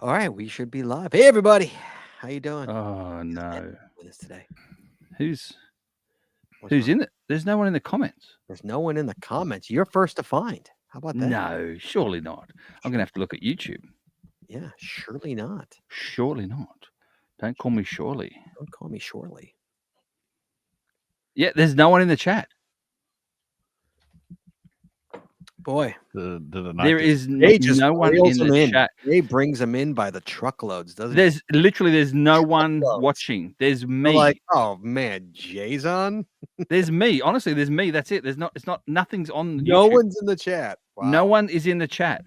All right, we should be live. Hey, everybody, how you doing? Oh no, With us today. who's What's who's wrong? in it? There's no one in the comments. There's no one in the comments. You're first to find. How about that? No, surely not. I'm gonna have to look at YouTube. Yeah, surely not. Surely not. Don't call me Surely. Don't call me Shorely. Yeah, there's no one in the chat. Boy, There is Jay just no one reels in them the in. chat. Jay brings them in by the truckloads, doesn't he? There's no one Truckloads. watching. There's They're me. like, oh man, Jay's on. There's me. Honestly, there's me. That's it. It's not. Nothing's on. No YouTube. one's in the chat. Wow. No one is in the chat.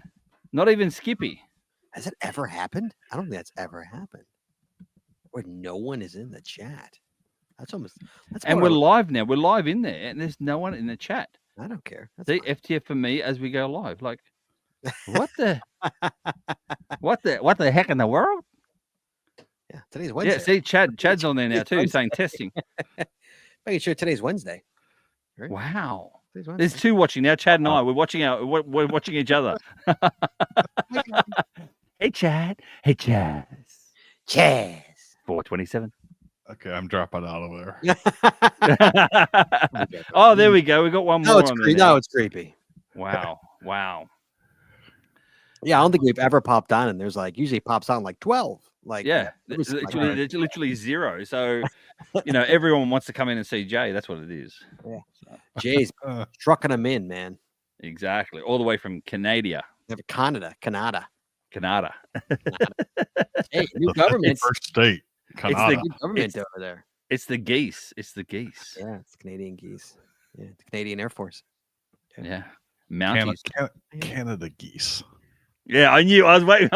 Not even Skippy. Has it ever happened? I don't think that's ever happened. Where no one is in the chat. That's almost. And we're live now. We're live in there, and there's no one in the chat. I don't care. That's The fine. FTF for me as we go live. Like, what the what the heck in the world? Yeah, today's Wednesday. Yeah, see, Chad's on there now too, saying testing. Making sure today's Wednesday. Right? Wow. Today's There's Wednesday. two watching now. Chad and I. We're watching each other. Hey Chad. Hey Chaz. Chaz. 427. Okay, I'm dropping out of there. Oh, there we go. We got one more on there. No, it's creepy. Wow. Yeah, I don't think we've ever popped on, and there's like usually pops on like 12. Like yeah, it's it's literally zero. So everyone wants to come in and see Jay. That's what it is. Yeah, Jay's trucking them in, man. Exactly, all the way from Canada. Canada. Hey, new government. First state. Canada. It's the government over there. It's the geese. Yeah, it's Canadian geese. Yeah, the Canadian Air Force. Yeah. Mounties. Canada geese. Yeah, I knew. I was waiting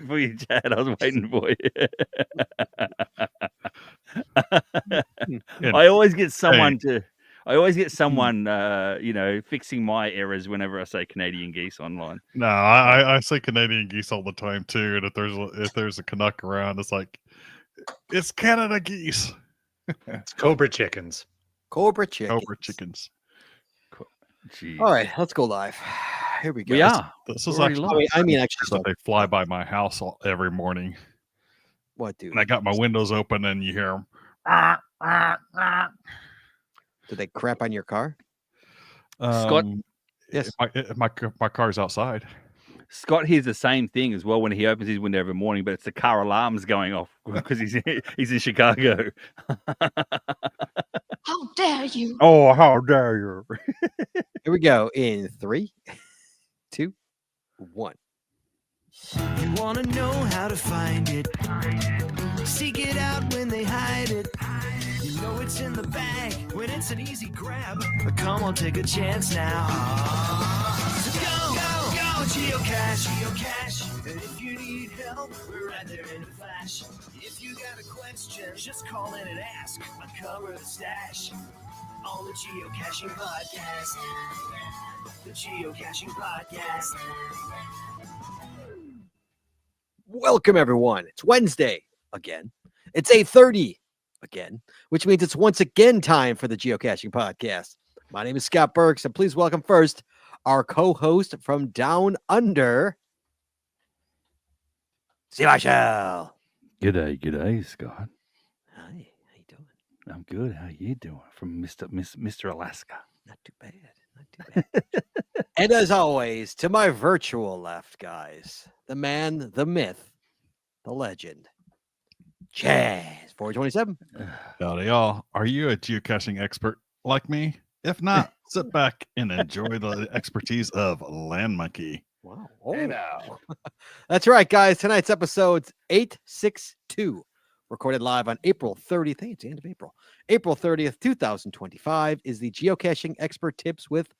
for you, Chad. I was waiting for you. I always get someone fixing my errors whenever I say Canadian geese online. No, I say Canadian geese all the time too. And if there's a Canuck around, it's like it's Canada geese. It's Cobra chickens. Cobra chickens. Jeez. All right, let's go live. Here we go. We are. This is actually. Actually, they fly by my house every morning. What, dude? And I got my windows open, and you hear them. Do they crap on your car? Scott? Yes. My car's outside. Scott hears the same thing as well when he opens his window every morning, but it's the car alarms going off because he's in Chicago. How dare you? Oh, how dare you! Here we go in 3, 2, 1. You want to know how to find it. Seek it out when they hide it. You know it's in the bag when it's an easy grab. But come on, take a chance now. So go, geocache. And if you need help, we're right there in a flash. If you got a question, just call in and ask. Uncover the stash on the Geocaching Podcast. The Geocaching Podcast. Welcome, everyone. It's Wednesday again. It's 8:30 again, which means it's once again time for the Geocaching Podcast. My name is Scott Burks, and please welcome first our co-host from Down Under, Steve Eichel. G'day, Scott. Hi, how you doing? I'm good. How you doing? From Mr. Alaska. Not too bad. And as always, to my virtual left, guys, the man, the myth, the legend, Chaz 427. Howdy, y'all. Are you a geocaching expert like me? If not, sit back and enjoy the expertise of LANMonkey. Wow. Oh. That's right, guys. Tonight's episode's 862, recorded live on April 30th. I think it's the end of April. April 30th, 2025 is the Geocaching Expert Tips with,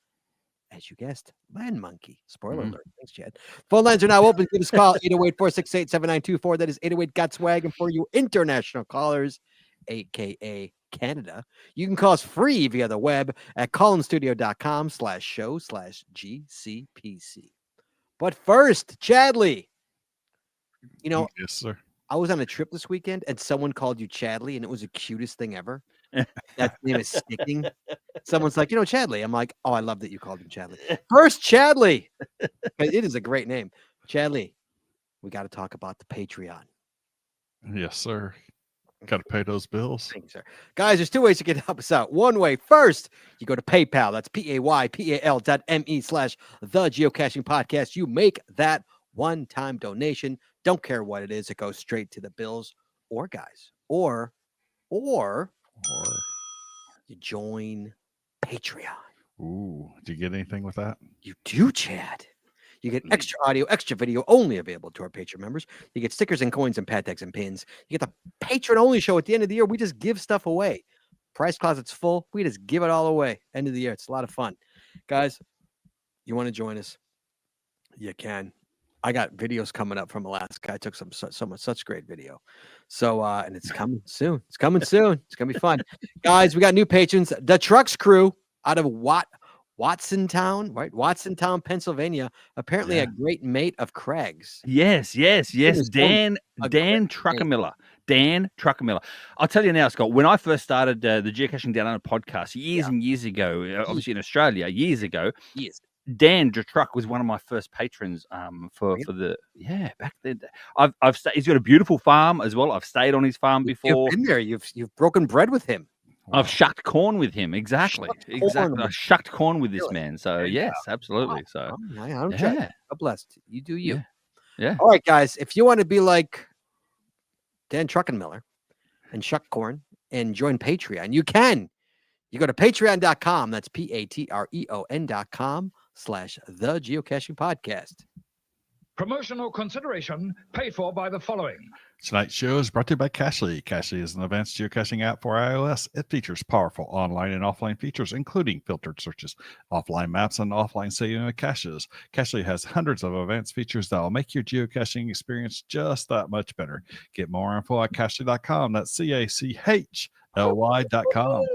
as you guessed, LANMonkey. Spoiler alert. Thanks, Chad. Phone lines are now open. Give us a call, 808-468-7924. That is 808-GOT-SWAG. And for you international callers, a.k.a. Canada, you can call us free via the web at callinstudio.com/show/GCPC. But first, Chadley, Yes, sir. I was on a trip this weekend and someone called you Chadley, and it was the cutest thing ever. That name is sticking. Someone's like, Chadley. I'm like, oh, I love that you called him Chadley. First, Chadley. It is a great name. Chadley, we got to talk about the Patreon. Yes, sir. Got to pay those bills. Thank you, sir. Guys, there's two ways you can help us out. One way, first, you go to PayPal. That's PayPal.me/the Geocaching Podcast. You make that one-time donation. Don't care what it is. It goes straight to the bills. Or, guys, or you join Patreon. Ooh, do you get anything with that? You do, Chad. You get extra audio, extra video only available to our Patreon members. You get stickers and coins and pad tags and pins. You get the patron-only show at the end of the year. We just give stuff away. Price closet's full. We just give it all away. End of the year. It's a lot of fun. Guys, you want to join us? You can. I got videos coming up from Alaska. I took such great video. So, and it's coming soon. It's coming soon. It's going to be fun. Guys, we got new patrons. The Trucks crew out of Watsontown, right? Watsontown, Pennsylvania. Apparently a great mate of Craig's. Yes. Dan Truckermiller. Dan Truckermiller. I'll tell you now, Scott, when I first started the Geocaching Down Under podcast years and years ago, obviously in Australia, years ago, Dan Truck was one of my first patrons for the back then. I've stayed, he's got a beautiful farm as well. I've stayed on his farm before. You've been there. You've broken bread with him. I've shucked corn with him. Exactly. I shucked corn with this man. So yes, absolutely. So I'm God blessed. You do you. Yeah. All right, guys. If you want to be like Dan Truckenmiller and shuck corn and join Patreon, you can. You go to patreon.com. That's patreon.com/the Geocaching Podcast. Promotional consideration paid for by the following. Tonight's show is brought to you by Cachly. Cachly is an advanced geocaching app for iOS. It features powerful online and offline features, including filtered searches, offline maps, and offline saving of caches. Cachly has hundreds of advanced features that will make your geocaching experience just that much better. Get more info at Cachly.com. That's CACHLY.com.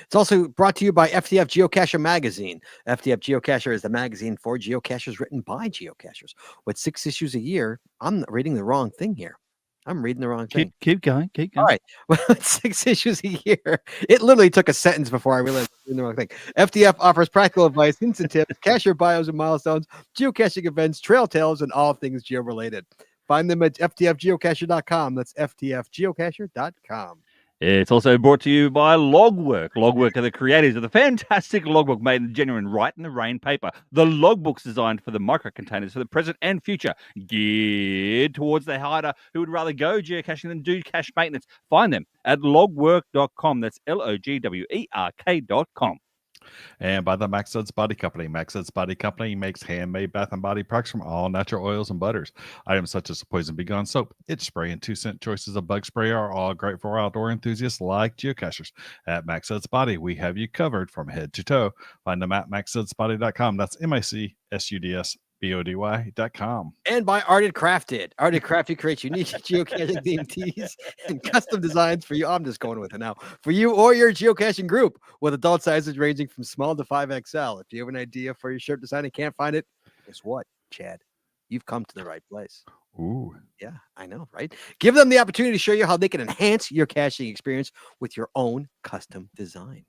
It's also brought to you by FTF Geocacher Magazine. FTF Geocacher is the magazine for geocachers written by geocachers. With 6 issues a year, I'm reading the wrong thing here. I'm reading the wrong thing. Keep going. All right. Well, 6 issues a year. It literally took a sentence before I realized I was reading the wrong thing. FTF offers practical advice, hints and tips, cacher bios and milestones, geocaching events, trail tales, and all things geo-related. Find them at ftfgeocacher.com. That's ftfgeocacher.com. It's also brought to you by Logwork. Logwork are the creators of the fantastic logbook made in genuine Write in the Rain paper. The logbook's designed for the micro-containers for the present and future, geared towards the hider who would rather go geocaching than do cache maintenance. Find them at logwork.com. That's logwerk.com. And by the Max Suds Body Company. Max Suds Body Company makes handmade bath and body products from all natural oils and butters. Items such as Poison Be Gone soap, itch spray, and 2-cent choices of bug spray are all great for outdoor enthusiasts like geocachers. At Max Suds Body, we have you covered from head to toe. Find them at maxsudsbody.com. That's MACSUDSBODY.com. And by Arted Crafted. Arted Crafted creates unique geocaching themed tees and custom designs for you. I'm just going with it now. For you or your geocaching group, with adult sizes ranging from small to 5XL. If you have an idea for your shirt design and can't find it, guess what, Chad? You've come to the right place. Ooh. Yeah, I know, right? Give them the opportunity to show you how they can enhance your caching experience with your own custom design.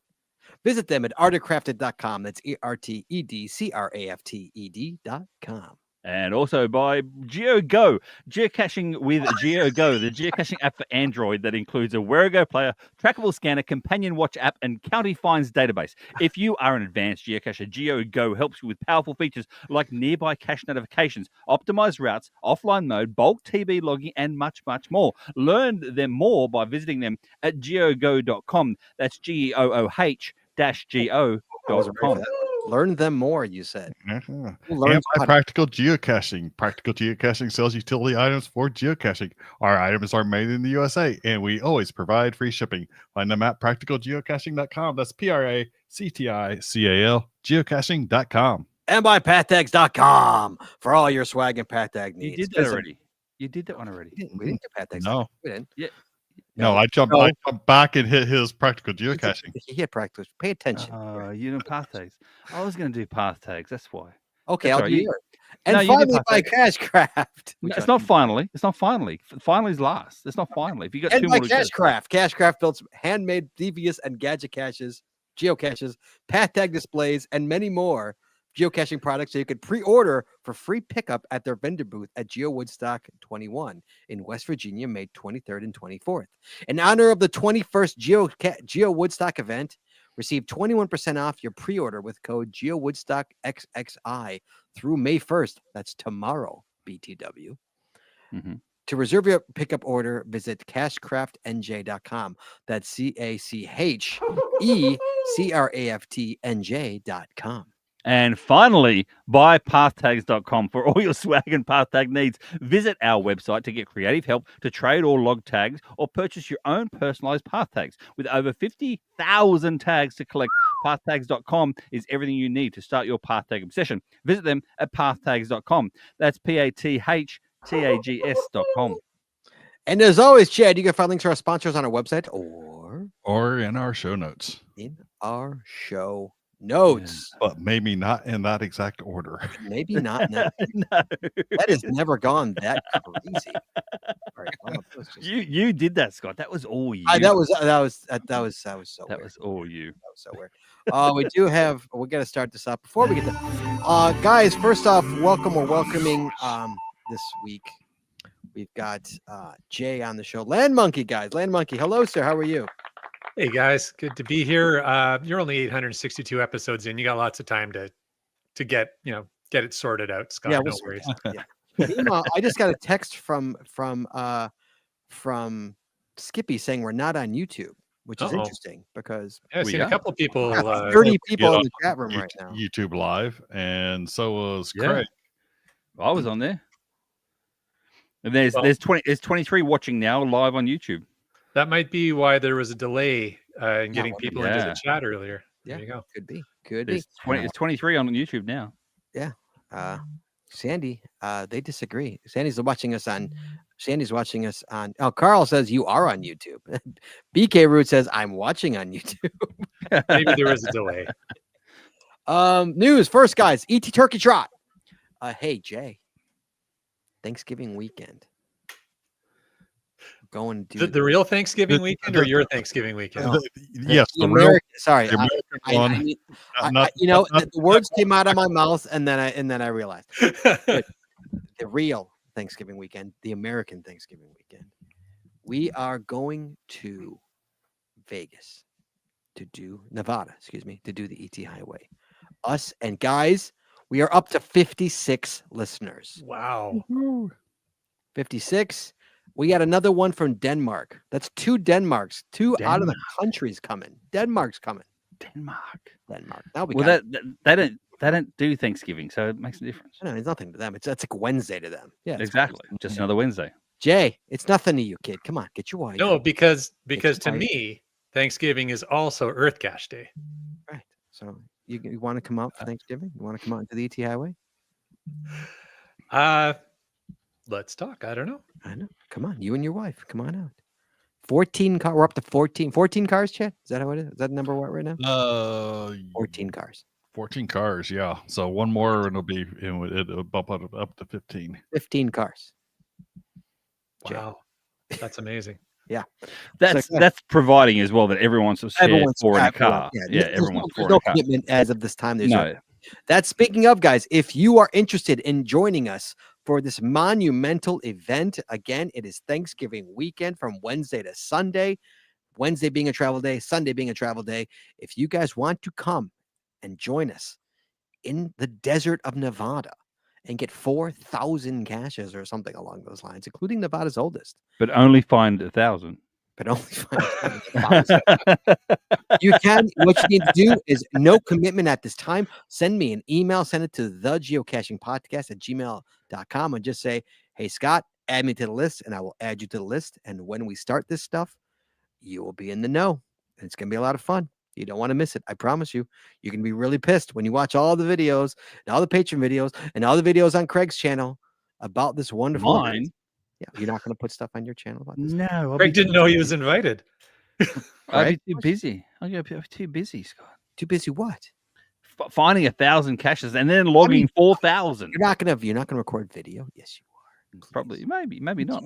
Visit them at artedcrafted.com. That's ARTEDCRAFTED.com. And also by GeoGo, geocaching with GeoGo, the geocaching app for Android that includes a Whereago player, trackable scanner, companion watch app, and county finds database. If you are an advanced geocacher, GeoGo helps you with powerful features like nearby cache notifications, optimized routes, offline mode, bulk TB logging, and much, much more. Learn them more by visiting them at geogo.com. That's GEOOH-GO.com. Learn them more, you said. And by Practical Geocaching. Practical Geocaching sells utility items for geocaching. Our items are made in the USA, and we always provide free shipping. Find them at practicalgeocaching.com. That's PRACTICAL geocaching.com. And by pathtags.com for all your swag and path tag needs. You did that already. You did that one already. We didn't do path tags. No. We didn't. Yeah. No, I jumped back and hit his Practical Geocaching. He hit practical. Pay attention. You know path tags. I was going to do path tags. That's why. Okay, That's I'll right. do You- yours. And No, you did finally, path by tags. Cashcraft. No, it's not finally. It's not finally. Finally's last. It's not finally. If you got And two by more to go. Cashcraft. Cashcraft builds handmade devious and gadget caches, geocaches, path tag displays, and many more. geocaching products so you could pre-order for free pickup at their vendor booth at Geo Woodstock 21 in West Virginia, May 23rd and 24th. In honor of the 21st Geo Woodstock event, receive 21% off your pre-order with code GeoWoodstockXXI through May 1st. That's tomorrow, BTW. Mm-hmm. To reserve your pickup order, visit cashcraftnj.com. That's CACHECRAFTNJ.com. And finally, buy pathtags.com for all your swag and path tag needs. Visit our website to get creative help to trade or log tags or purchase your own personalized path tags. With over 50,000 tags to collect, pathtags.com is everything you need to start your path tag obsession. Visit them at pathtags.com. That's PATHTAGS.com. And as always, Chad, you can find links to our sponsors on our website Or in our show notes. in our show notes. But maybe not in that exact order. Maybe not. No. No. That has never gone that crazy. All right, well, let's just- You did that, Scott. That was all you. that was so That weird. was all you. That was so weird. We got to start this up before we get to guys. First off, we're welcoming this week. We've got Jay on the show. LANMonkey, guys. LANMonkey, hello, sir. How are you? Hey guys, good to be here. You're only 862 episodes in. You got lots of time to get it sorted out, Scott. Yeah, no we'll worries. Meanwhile, I just got a text from Skippy saying we're not on YouTube, which is Uh-oh. interesting because Yeah, I've We seen a are. couple people. 30 people get in the chat room right now. YouTube Live, and so was Yeah. Craig. I was on there. And there's Well- there's 23 watching now live on YouTube. That might be why there was a delay in getting well, people into yeah. the chat earlier. Yeah. There you go. Could be. Could be. There's 23 on YouTube now. Sandy, they disagree. Sandy's watching us on. Oh, Carl says you are on YouTube. BK Root says I'm watching on YouTube. Maybe there was a delay. News first, guys. ET Turkey Trot. Hey Jay. Thanksgiving weekend. Going to The real Thanksgiving weekend or your Thanksgiving weekend? Yes, the the real American. Sorry, the American I one. mean, not- the words came out of my mouth, and then I realized the real Thanksgiving weekend, the American Thanksgiving weekend. We are going to Vegas Nevada, to do the ET Highway. Us and guys, we are up to 56 listeners. Wow. 56. We got another one from Denmark. That's two Denmarks. Two out of the countries coming. Denmark's coming. Denmark. Now we Well, got. they don't do Thanksgiving, so it makes a difference. No, it's nothing to them. It's like Wednesday to them. Yeah, it's Exactly. Wednesday. Just another Wednesday. Jay, it's nothing to you, kid. Come on, get your wife. No, because to fine. me, Thanksgiving is also Earth Cache Day. Right. So you want to come out for Thanksgiving? You want to come out into the ET Highway? Let's talk. I don't know. I know. Come on, you and your wife. Come on out. 14 car. We're up to 14. 14 cars, Chad? Is that how it is? Is that the number what right now? 14 cars. 14 cars, yeah. So one more, and it'll bump up to 15. 15 cars. Jay. Wow. That's amazing. That's providing as well that everyone's a share Everyone's four in a got one. car. Yeah, Yeah, there's everyone's no four in a car. commitment as of this time. There's No. That's speaking of, guys. If you are interested in joining us for this monumental event, again, it is Thanksgiving weekend from Wednesday to Sunday. Wednesday being a travel day, Sunday being a travel day. If you guys want to come and join us in the desert of Nevada and get 4,000 caches or something along those lines, including Nevada's oldest, But only find 1,000. but only find 1,000. You can. What you need to do is no commitment at this time. Send me an email. Send it to thegeocachingpodcast@gmail.com and just say, "Hey Scott, add me to the list," and I will add you to the list. And when we start this stuff, you will be in the know, and it's gonna be a lot of fun. You don't want to miss it. I promise you. You can be really pissed when you watch all the videos and all the patron videos and all the videos on Craig's channel about this wonderful event. Mine? Yeah, you're not going to put stuff on your channel about this. No. I'll Greg be didn't know he was invited. I'll be Craig? too busy. I'll be too busy, Scott. Too busy. What? Finding 1,000 caches and then logging 4,000. You're not gonna record video. Yes, you are. Probably, maybe not.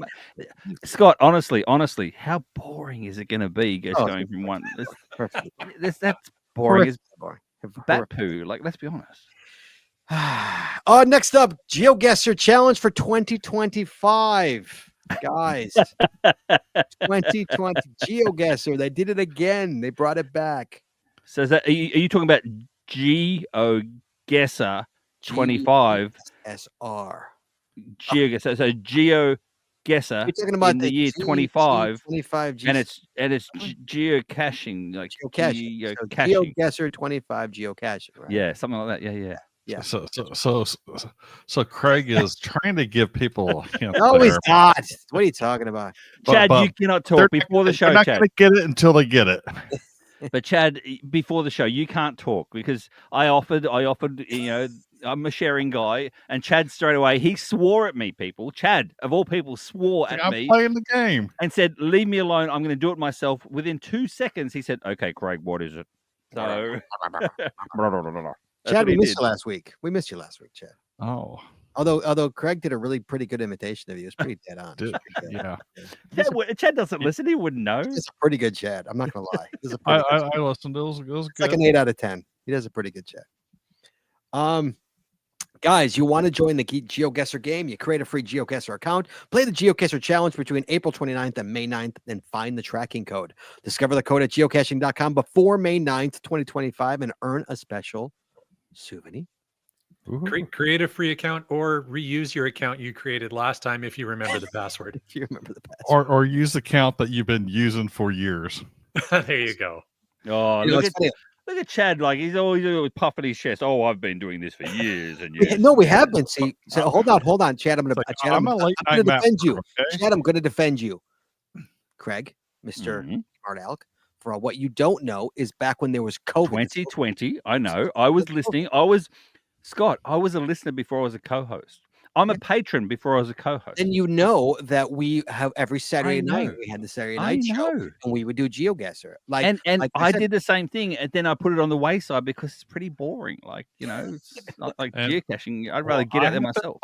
Scott, honestly, how boring is it going to be just Oh, going from one? Perfect. That's boring as Boring. bat poo. Like, let's be honest. Next up, GeoGuessr challenge for 2025. Guys, 2020 GeoGuessr. They did it again. They brought it back. So is that are you talking about GeoGuessr 25 SR. GeoGuessr? So GeoGuessr You're talking about in the year 25, 25 and it's geocaching, like geocaching. So geocaching. GeoGuessr 25 geocaching, right? Yeah, something like that. Yeah. Yeah. So Craig is trying to give people hints No, he's there, not. What are you talking about? Chad, but you cannot they're talk before the they're show, not Chad. going to get it until they get it. But Chad, before the show, you can't talk because I offered, I'm a sharing guy, and Chad straight away, he swore at me, people. Chad, of all people, swore at I'm me playing the game. and said, leave me alone. I'm going to do it myself. Within 2 seconds, he said, okay, Craig, what is it? So, that's Chad, what we he missed did. you last week. We missed you last week, Chad. Oh, Although Craig did a really pretty good imitation of you. It was pretty dead on. did, yeah. Chad doesn't listen. He wouldn't know. It's a pretty good Chad. I'm not gonna lie. This is a pretty good I listened. It was It's good. like an 8 out of 10. He does a pretty good Chad. Guys, you want to join the GeoGuessr game? You create a free GeoGuessr account, play the GeoGuessr challenge between April 29th and May 9th, and find the tracking code. Discover the code at geocaching.com before May 9th, 2025, and earn a special souvenir. Create a free account or reuse your account you created last time if you remember the password. If you remember the password. Or use the account that you've been using for years. There you go. Oh, You know, look it's funny. at Chad. Like he's always puffing his chest. Oh, I've been doing this for years and years. No, we have been. See, so hold on, Chad. I'm gonna I'm a late night defend you. okay? Chad, I'm gonna defend you. Craig, Mr. Mhm. Smart Alec. For what you don't know is back when there was COVID. 2020. I know. I was listening. Scott, I was a listener before I was a co-host. I'm a patron before I was a co-host. And you know that we have every Saturday night. know. We had the Saturday I night show, know. and we would do GeoGuessr. Like And like I said, did the same thing, and then I put it on the wayside because it's pretty boring. Like, it's not like And- geocaching. I'd rather get out there myself.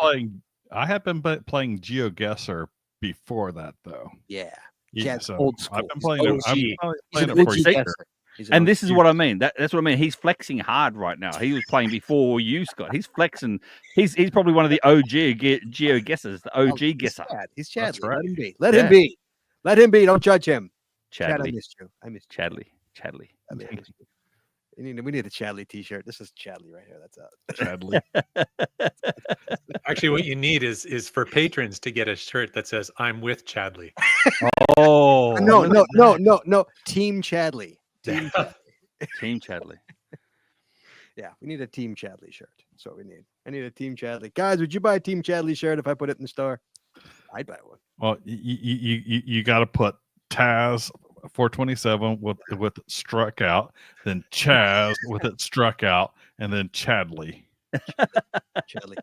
I have been playing GeoGuessr before that, though. Yeah. Yeah, Chad's so old school. I've been He's playing it. OG. I'm He's playing an it for OG a See? year. guesser. He's an And OG. this is what I mean. That's what I mean. He's flexing hard right now. He was playing before you, Scott. He's flexing. He's probably one of the OG geo guessers, the OG guesser. He's Chad. That's right. Let him be. Let him be. Let him be. Don't judge him. Chad, I Chadley. missed you. I missed you. Chadley. I missed you. We need a Chadley t-shirt. This is Chadley right here. That's out. Chadley. Actually, what you need is for patrons to get a shirt that says "I'm with Chadley." Oh No. Team Chadley. Team Chadley. Team Chadley. Yeah, we need a Team Chadley shirt. That's what we need. I need a Team Chadley. Guys, would you buy a Team Chadley shirt if I put it in the store? I'd buy one. Well, you got to put Taz 427 with struck out, then Chaz with it struck out, and then Chadley. Chadley.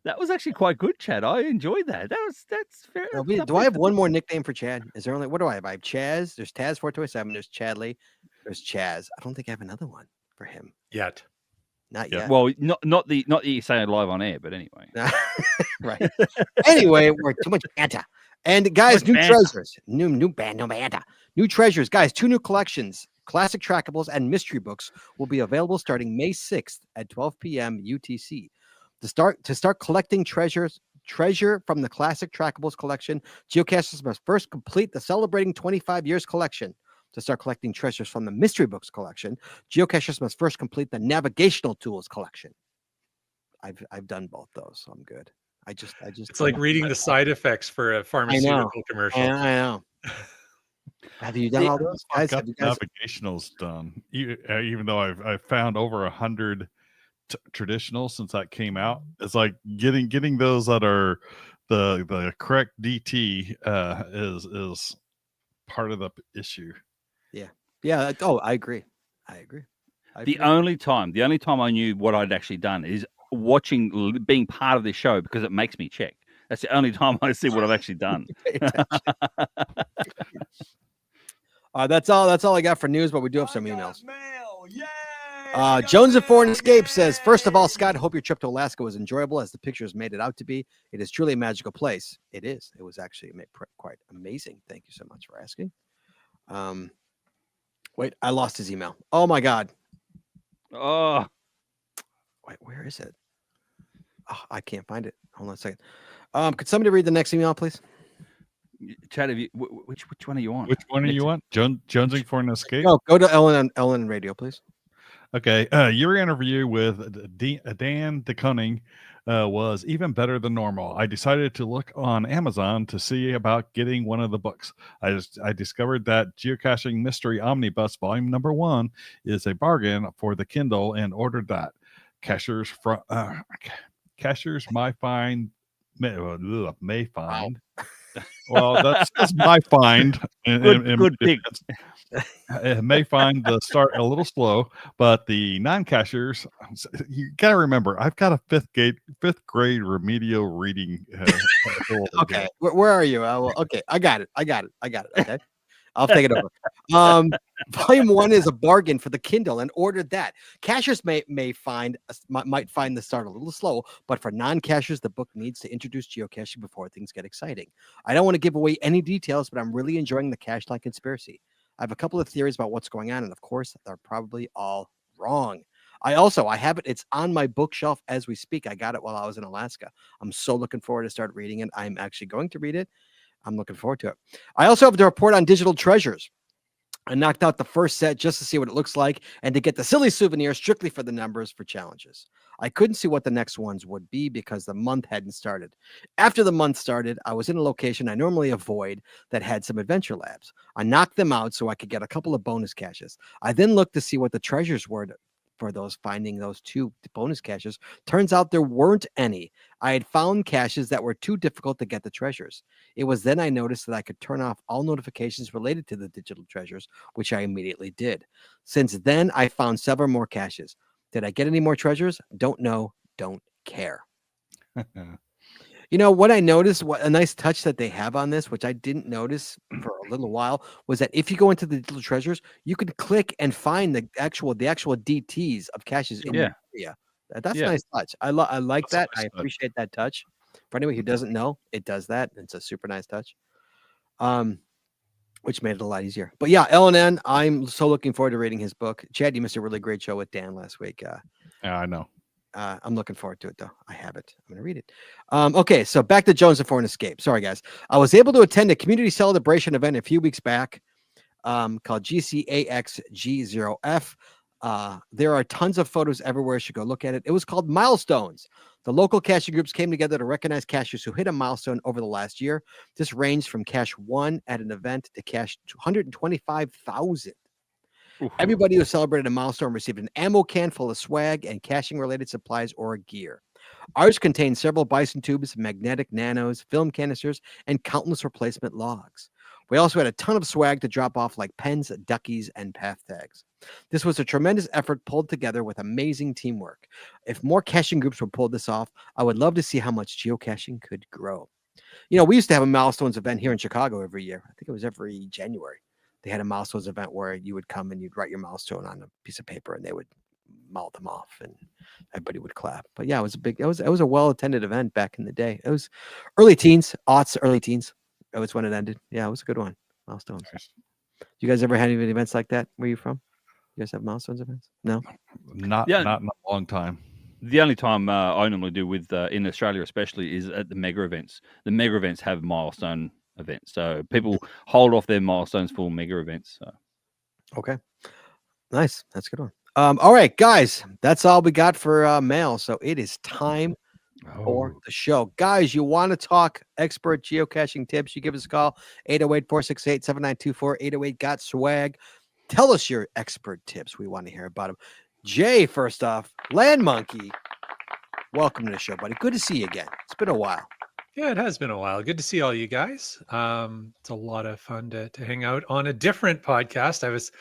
That was actually quite good, Chad. I enjoyed that. That's fair. Do I have one more nickname for Chad? Is there only what do I have? I have Chaz. There's Taz 427. There's Chadley. There's Chaz. I don't think I have another one for him. Yet. Not Yeah. yet. Well, not the you say live on air, but anyway. Right. Anyway, we're too much banter. And guys, Much new banter. treasures. New banter. New treasures. Guys, 2 new collections. Classic trackables and mystery books will be available starting May 6th at 12 p.m. UTC. To start collecting treasure from the classic trackables collection, geocachers must first complete the Celebrating 25 Years collection. To start collecting treasures from the mystery books collection, geocachers must first complete the navigational tools collection. I've done both those, so I'm good. I just It's like reading the side effects for a pharmaceutical commercial. I know. Have you done all those I've guys? got Have you guys? navigationals done. Even though I've found over 100 traditionals since that came out, it's like getting those that are the correct DT is part of the issue. Yeah. Oh, I agree. The only time I knew what I'd actually done is being part of this show because it makes me check. That's the only time I see what I've actually done. That's all I got for news, but we do have some emails. Jones of Foreign Escape says, first of all, Scott, hope your trip to Alaska was enjoyable as the pictures made it out to be. It is truly a magical place. It is. It was actually quite amazing. Thank you so much for asking. Wait, I lost his email. Oh my God. Oh, Wait, where is it? Oh, I can't find it. Hold on a second. Could somebody read the next email, please? Chad, have you, which one are you on? Which one do you want? Jonesing for an escape? No, go to Ellen Radio, please. Okay. Your interview with Dan DeCunning was even better than normal. I decided to look on Amazon to see about getting one of the books. I discovered that Geocaching Mystery Omnibus Volume Number 1 is a bargain for the Kindle and ordered that. Cashers may find. Well, that's my find. Good pick. May find the start a little slow, but the non-cashers, you gotta remember, I've got a fifth grade remedial reading. Okay, where are you? Okay, I got it. Okay, I'll take it over. Volume 1 is a bargain for the Kindle and ordered that. Cashers might find the start a little slow, but for non-cashers, the book needs to introduce geocaching before things get exciting. I don't want to give away any details, but I'm really enjoying the Cache-like conspiracy. I have a couple of theories about what's going on, and of course, they're probably all wrong. I have it. It's on my bookshelf as we speak. I got it while I was in Alaska. I'm so looking forward to start reading it. I'm actually going to read it. I'm looking forward to it. I also have to report on digital treasures. I knocked out the first set just to see what it looks like and to get the silly souvenir strictly for the numbers for challenges. I couldn't see what the next ones would be because the month hadn't started. After the month started, I was in a location I normally avoid that had some adventure labs. I knocked them out so I could get a couple of bonus caches. I then looked to see what the treasures were for finding those 2 bonus caches. Turns out there weren't any. I had found caches that were too difficult to get the treasures. It was then I noticed that I could turn off all notifications related to the digital treasures, which I immediately did. Since then, I found several more caches. Did I get any more treasures? Don't know. Don't care. You know what I noticed, what a nice touch that they have on this, which I didn't notice for a little while, was that if you go into the digital treasures, you can click and find the actual DTs of caches in the area. That's a nice touch. I like that. I appreciate that touch. For anyone who doesn't know, it does that. It's a super nice touch. Which made it a lot easier. But yeah, LNN, I'm so looking forward to reading his book. Chad, you missed a really great show with Dan last week. Yeah, I know. I'm looking forward to it, though. I have it. I'm going to read it. Okay, so back to Jones for an Escape. Sorry, guys. I was able to attend a community celebration event a few weeks back called GCAXG0F. There are tons of photos everywhere. You should go look at it. It was called Milestones. The local caching groups came together to recognize cachers who hit a milestone over the last year. This ranged from cache 1 at an event to cache 225,000. Everybody who celebrated a milestone received an ammo can full of swag and caching-related supplies or gear. Ours contained several bison tubes, magnetic nanos, film canisters, and countless replacement logs. We also had a ton of swag to drop off like pens, duckies, and path tags. This was a tremendous effort pulled together with amazing teamwork. If more caching groups would pull this off, I would love to see how much geocaching could grow. You know, we used to have a milestones event here in Chicago every year. I think it was every January. They had a milestones event where you would come and you'd write your milestone on a piece of paper and they would mouth them off and everybody would clap. But yeah, it was a well-attended event back in the day. It was early teens. That was when it ended. Yeah, it was a good one. Milestones. You guys ever had any events like that? Where are you from? You guys have milestones events? No? Not in a long time. The only time I normally do with in Australia especially is at the mega events. The mega events have milestone events, so people hold off their milestones for mega events. So. Okay, nice. That's a good one. All right, guys, that's all we got for mail. So it is time for the show. Guys, you want to talk expert geocaching tips? You give us a call, 808-468-7924, 808 got swag. Tell us your expert tips. We want to hear about them. Jay, first off, LANMonkey, welcome to the show, buddy. Good to see you again. It's been a while. Yeah, it has been a while. Good to see all you guys. It's a lot of fun to hang out on a different podcast. I was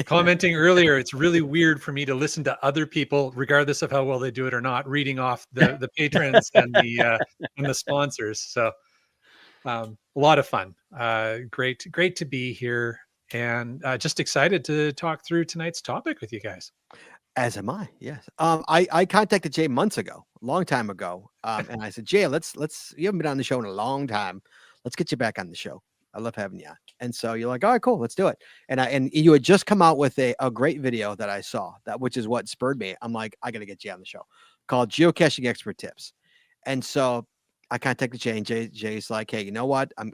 commenting earlier, it's really weird for me to listen to other people, regardless of how well they do it or not, reading off the patrons and the sponsors. So a lot of fun. Great to be here, and just excited to talk through tonight's topic with you guys. As am I. Yes. I contacted Jay months ago, a long time ago. And I said, Jay, let's, you haven't been on the show in a long time. Let's get you back on the show. I love having you on. And so you're like, all right, cool. Let's do it. And you had just come out with a great video that I saw, which is what spurred me. I'm like, I got to get you on the show, called Geocaching Expert Tips. And so I contacted Jay, and Jay's like, hey, you know what? I'm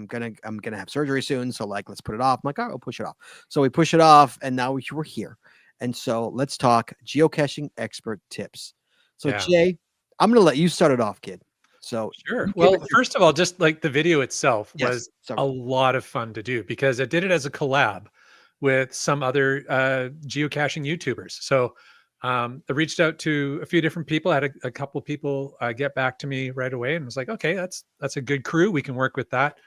gonna have surgery soon. So like, let's put it off. I'm like, all right, we'll push it off. So we push it off, and now we're here. And so let's talk geocaching expert tips. So Yeah. Jay, I'm gonna let you start it off, kid. So Sure. you Well, give us your- first of all, just like the video itself Yes, was sorry. a lot of fun to do because I did it as a collab with some other geocaching YouTubers. So I reached out to a few different people. I had a couple of people get back to me right away and was like, okay, that's a good crew. We can work with that.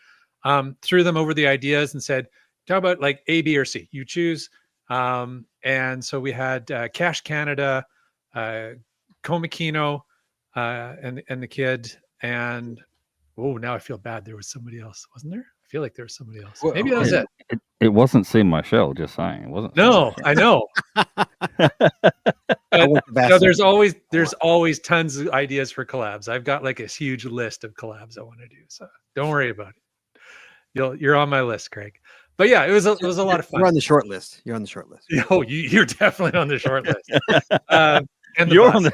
Threw them over the ideas and said, how about like A, B, or C? You choose. And so we had Cache Canada, Komakino, and the kid. And oh, now I feel bad. There was somebody else, wasn't there? I feel like there was somebody else. Well, Maybe that was it. It wasn't See My Shell, just saying. It wasn't. No, I know. I But, want the best. no, there's always tons of ideas for collabs. I've got like a huge list of collabs I want to do. So don't worry about it. You're on my list, Craig. But yeah, it was a lot of fun. You're on the short list. You're on the short list. Oh, you're definitely on the short list. And the You're bus. on the.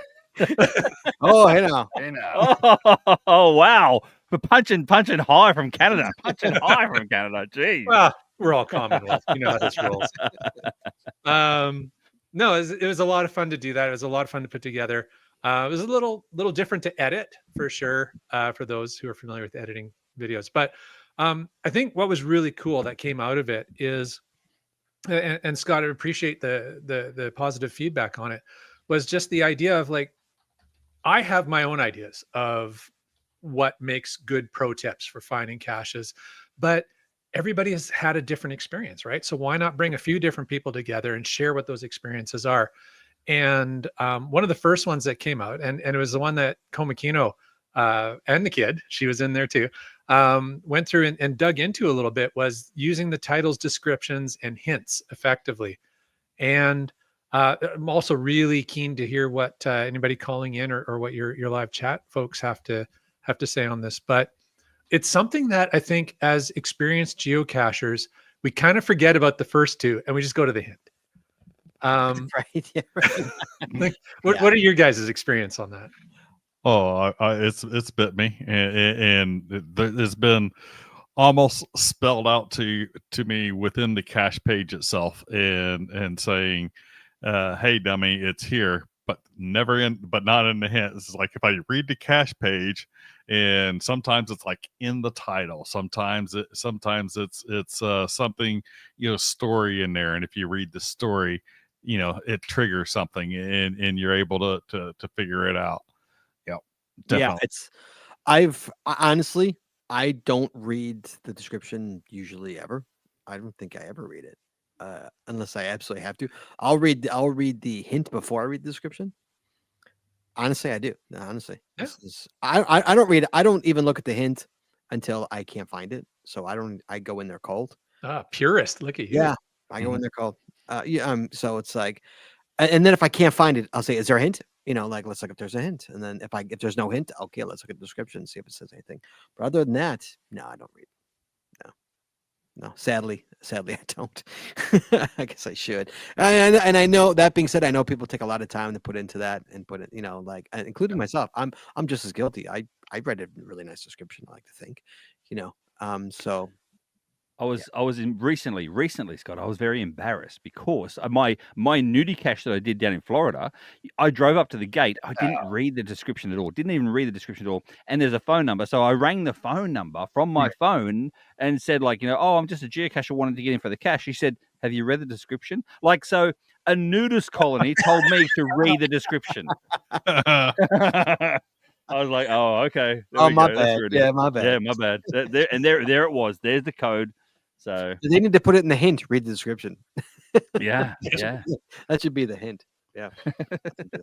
Oh, hey now. Hey now. Oh wow! For punching high from Canada, punching high from Canada. Jeez. Well, we're all Commonwealth. You know how this rolls. No, it was a lot of fun to do that. It was a lot of fun to put together. It was a little different to edit for sure, for those who are familiar with editing videos. But I think what was really cool that came out of it is, and Scott, I appreciate the positive feedback on it, was just the idea of like, I have my own ideas of what makes good pro tips for finding caches, but everybody has had a different experience, right? So why not bring a few different people together and share what those experiences are? And one of the first ones that came out, and it was the one that Komakino and the kid, she was in there too, went through and dug into a little bit, was using the titles, descriptions, and hints effectively. And I'm also really keen to hear what anybody calling in or what your live chat folks have to say on this. But it's something that I think as experienced geocachers, we kind of forget about the first two and we just go to the hint. Right. Yeah, right. Like, what are your guys' experience on that? Oh, it's bit me, and it's been almost spelled out to me within the cache page itself, and saying, "Hey, dummy, it's here," but not in the hint. It's like if I read the cache page, and sometimes it's like in the title, sometimes it's something, story in there, and if you read the story, it triggers something, and you're able to figure it out. Definitely. Yeah, honestly, I don't read the description usually ever. I don't think I ever read it, unless I absolutely have to. I'll read the hint before I read the description. Honestly, I do. No, honestly, Yeah. I don't read. I don't even look at the hint until I can't find it. So I go in there cold. Purist, look at you. Yeah, I go in there cold. So it's like, and then if I can't find it, I'll say, "Is there a hint?" Like, let's look if there's a hint. And then if there's no hint, okay, let's look at the description and see if it says anything. But other than that, no, I don't read. No, sadly, I don't. I guess I should. And I know, that being said, I know people take a lot of time to put into that and put it, like, including myself. I'm just as guilty. I read a really nice description, I like to think, so. I was in recently, Scott. I was very embarrassed because my nudie cache that I did down in Florida, I drove up to the gate. I didn't read the description at all. Didn't even read the description at all. And there's a phone number, so I rang the phone number from my phone and said, like, oh, I'm just a geocacher wanting to get in for the cache. He said, "Have you read the description?" Like, so a nudist colony told me to read the description. I was like, "Oh, okay." Oh, my bad. Yeah, my bad. Yeah, my bad. There it was. There's the code. So they need to put it in the hint. Read the description. Yeah. That should be the hint. Yeah.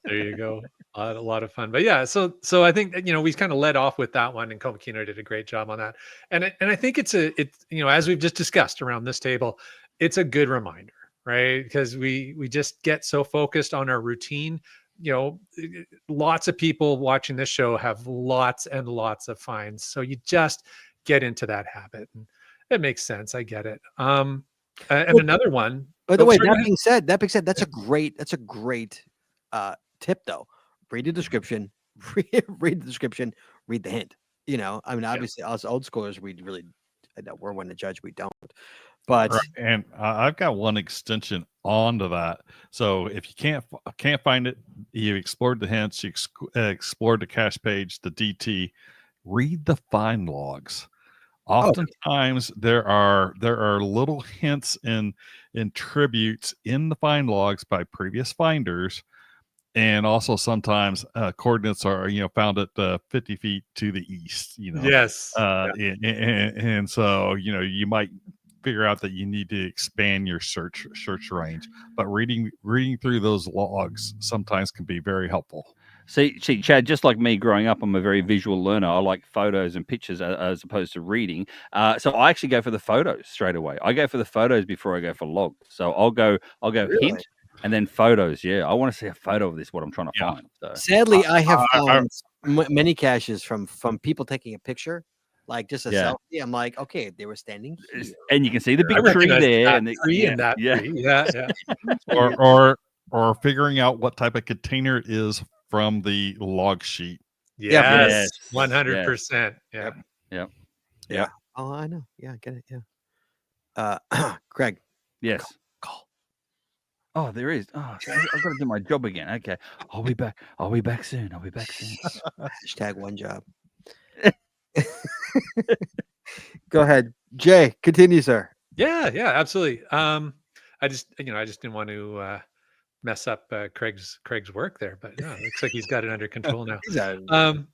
There you go. A lot of fun. But yeah, so I think we kind of led off with that one, and Komakino did a great job on that. And I think it's as we've just discussed around this table, it's a good reminder, right? Because we just get so focused on our routine. Lots of people watching this show have lots and lots of finds. So you just get into that habit, and it makes sense. I get it. And another one. By the way, that being said, that's a great tip though. Read the description, read the description, read the hint. You know, I mean, obviously, us old schoolers, we really, I know we're one to judge. We don't, but Right. And I've got one extension onto that. So if you can't find it, you explored the hints, you explored the cache page, the DT, read the find logs. Oftentimes there are little hints in tributes in the find logs by previous finders, and also sometimes coordinates are found at 50 feet to the east. Yes. And so you might figure out that you need to expand your search range, but reading through those logs sometimes can be very helpful. See, Chad, just like me growing up, I'm a very visual learner. I like photos and pictures as opposed to reading. So I actually go for the photos straight away. I go for the photos before I go for logs. So I'll go Really? hint and then photos. Yeah, I want to see a photo of this, what I'm trying to find. So sadly, I have found many caches from people taking a picture, like just a Yeah. selfie. I'm like, okay, they were standing here. and you can see the I big tree recognize there. that And tree and that yeah. tree. Yeah. or figuring out what type of container it is from the log sheet. Yes. Yes. 100%. Yeah. Yep. Oh, I know. Yeah, I get it. Yeah. Craig, Yes. call. Oh, there is. Oh, so I've got to do my job again. Okay. I'll be back. I'll be back soon. Hashtag one job. Go ahead, Jay. Continue, sir. Yeah, absolutely. I just didn't want to mess up Craig's work there, but no, it looks like he's got it under control now.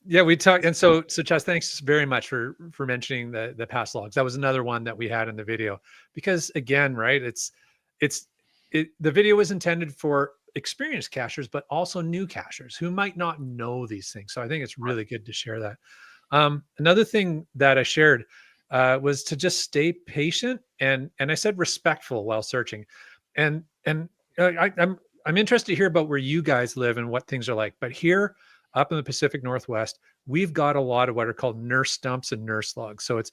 Yeah, we talked, and so Chaz, thanks very much for mentioning the past logs. That was another one that we had in the video, because again, right, the video was intended for experienced cachers, but also new cachers who might not know these things. So I think it's really good to share that. Another thing that I shared was to just stay patient and I said respectful while searching, and I'm interested to hear about where you guys live and what things are like. But here up in the Pacific Northwest, we've got a lot of what are called nurse stumps and nurse logs. So it's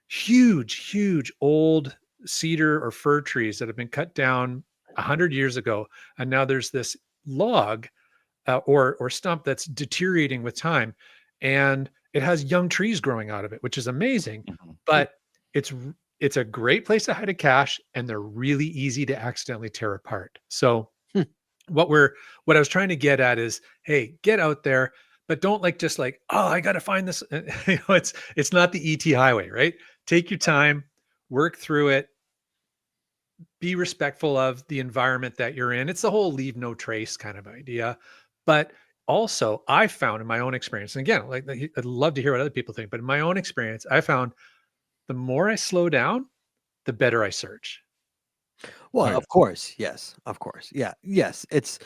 huge old cedar or fir trees that have been cut down 100 years ago, and now there's this log or stump that's deteriorating with time, and it has young trees growing out of it, which is amazing. But it's a great place to hide a cache, and they're really easy to accidentally tear apart. So what I was trying to get at is, hey, get out there, but don't oh, I got to find this. It's not the ET highway, right? Take your time, work through it, be respectful of the environment that you're in. It's the whole leave no trace kind of idea. But also, I found in my own experience, and again, I'd love to hear what other people think, but in my own experience, I found the more I slow down, the better I search. Well, of course, yes, of course, yeah, yes. It's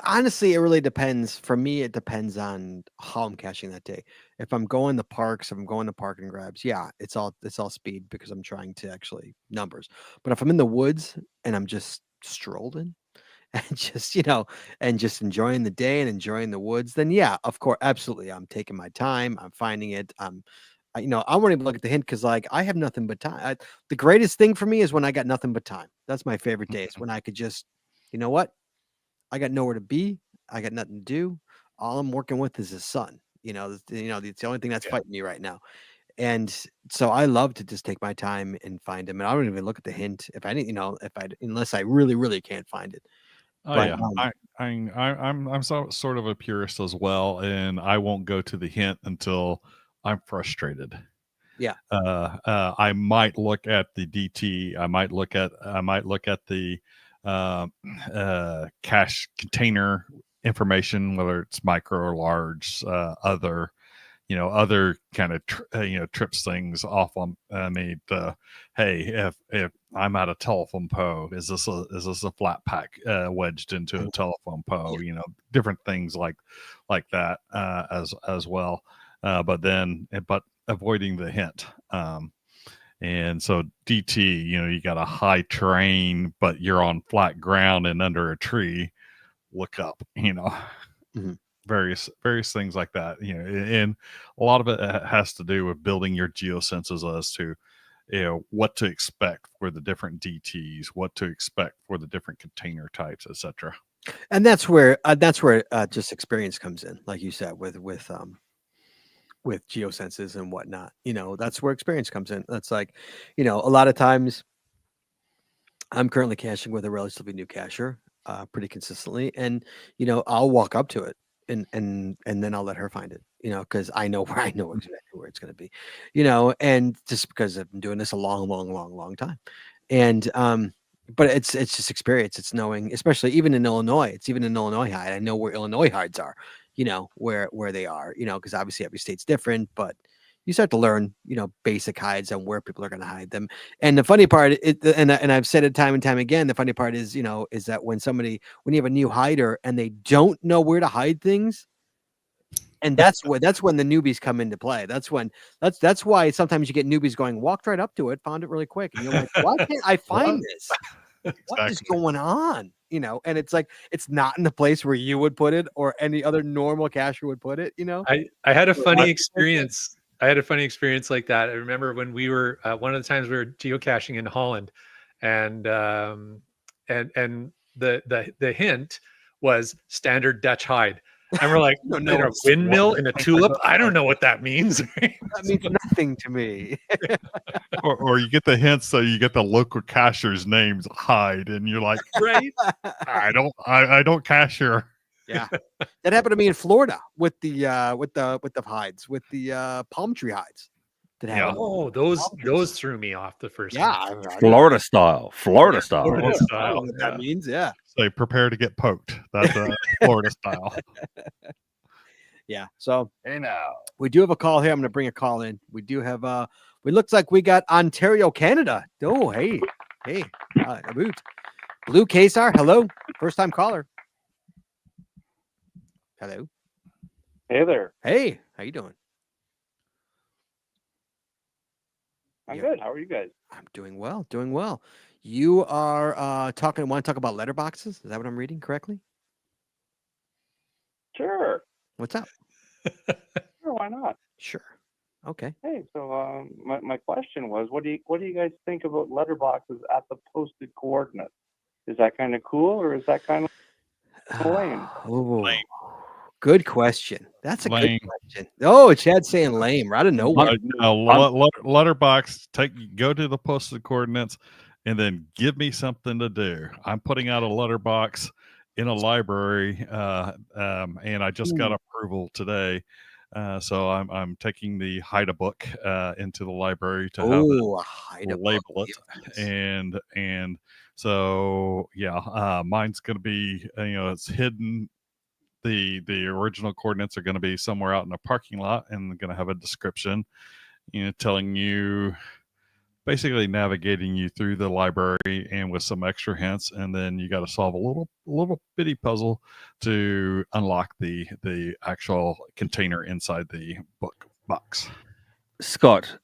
honestly, it really depends. For me, it depends on how I'm caching that day. If I'm going to parks, if I'm going to park and grabs, yeah, it's all speed because I'm trying to actually numbers. But if I'm in the woods and I'm just strolling and just and just enjoying the day and enjoying the woods, then yeah, of course, absolutely, I'm taking my time. I'm finding it. I won't even look at the hint because I have nothing but time. The greatest thing for me is when I got nothing but time. That's my favorite days when I could just, you know what? I got nowhere to be. I got nothing to do. All I'm working with is the sun. It's the only thing that's fighting me right now. And so I love to just take my time and find them. And I don't even look at the hint if I didn't, unless I really, really can't find it. Oh But, yeah, I'm sort of a purist as well, and I won't go to the hint until I'm frustrated. Yeah. I might look at the DT. I might look at the cache container information, whether it's micro or large, other kind of trips things off on me. Hey, if I'm at a telephone pole, is this a flat pack wedged into a telephone pole? Different things like that as well. But avoiding the hint. And so DT, you got a high terrain, but you're on flat ground and under a tree. Look up, various things like that. And a lot of it has to do with building your geosenses as to what to expect for the different DTs, what to expect for the different container types, etc. And that's where just experience comes in, like you said, with geosenses and whatnot. That's where experience comes in. That's like, a lot of times I'm currently caching with a relatively new cacher, pretty consistently, and I'll walk up to it and then I'll let her find it, because I know exactly where it's going to be, and just because I've been doing this a long, long, long, long time, and but it's just experience. It's knowing, especially even in Illinois. It's even in Illinois hide. I know where Illinois hides are, where they are, because obviously every state's different, but you start to learn, basic hides and where people are going to hide them. And the funny part, and I've said it time and time again, the funny part is, is that when you have a new hider and they don't know where to hide things, and that's when the newbies come into play. That's why sometimes you get newbies going, walked right up to it, found it really quick, and you're like, why can't I find this? What is going on? And it's like, it's not in the place where you would put it or any other normal cacher would put it. I had a funny experience. I had a funny experience like that. I remember when we were one of the times we were geocaching in Holland, and the hint was standard Dutch hide, and we're like, in a windmill in a tulip. I don't know what that means. That means nothing to me. or you get the hints, so you get the local cashier's names hide, and you're like, right? I don't cache here. Yeah, that happened to me in Florida with the hides, with the palm tree hides. Oh, those threw me off the first time. Florida style. Florida I style. don't know what that means. Yeah. So prepare to get poked. That's Florida style. Yeah. So Hey now. we do have a call here. I'm going to bring a call in. We do have it looks like we got Ontario, Canada. Oh, hey, Blue Kesar. Hello, first time caller. Hello. Hey there. Hey, how you doing? I'm good. How are you guys? I'm doing well. Doing well. You are want to talk about letterboxes? Is that what I'm reading correctly? Sure. What's up? Sure, why not? Sure. Okay. Hey, so my question was, what do you guys think about letterboxes at the posted coordinates? Is that kind of cool, or is that kind of lame? Lame. Good question. That's a Lame. good question. Oh, Chad's saying lame. I don't know. Letterbox. Go to the posted coordinates, and then give me something to do. I'm putting out a letterbox in a library, and I just got approval today. So I'm taking the hide a book into the library to have it, label it, and so mine's going to be it's hidden. The original coordinates are going to be somewhere out in a parking lot, and going to have a description, telling you, basically navigating you through the library and with some extra hints, and then you got to solve a little bitty puzzle to unlock the actual container inside the book box. Scott,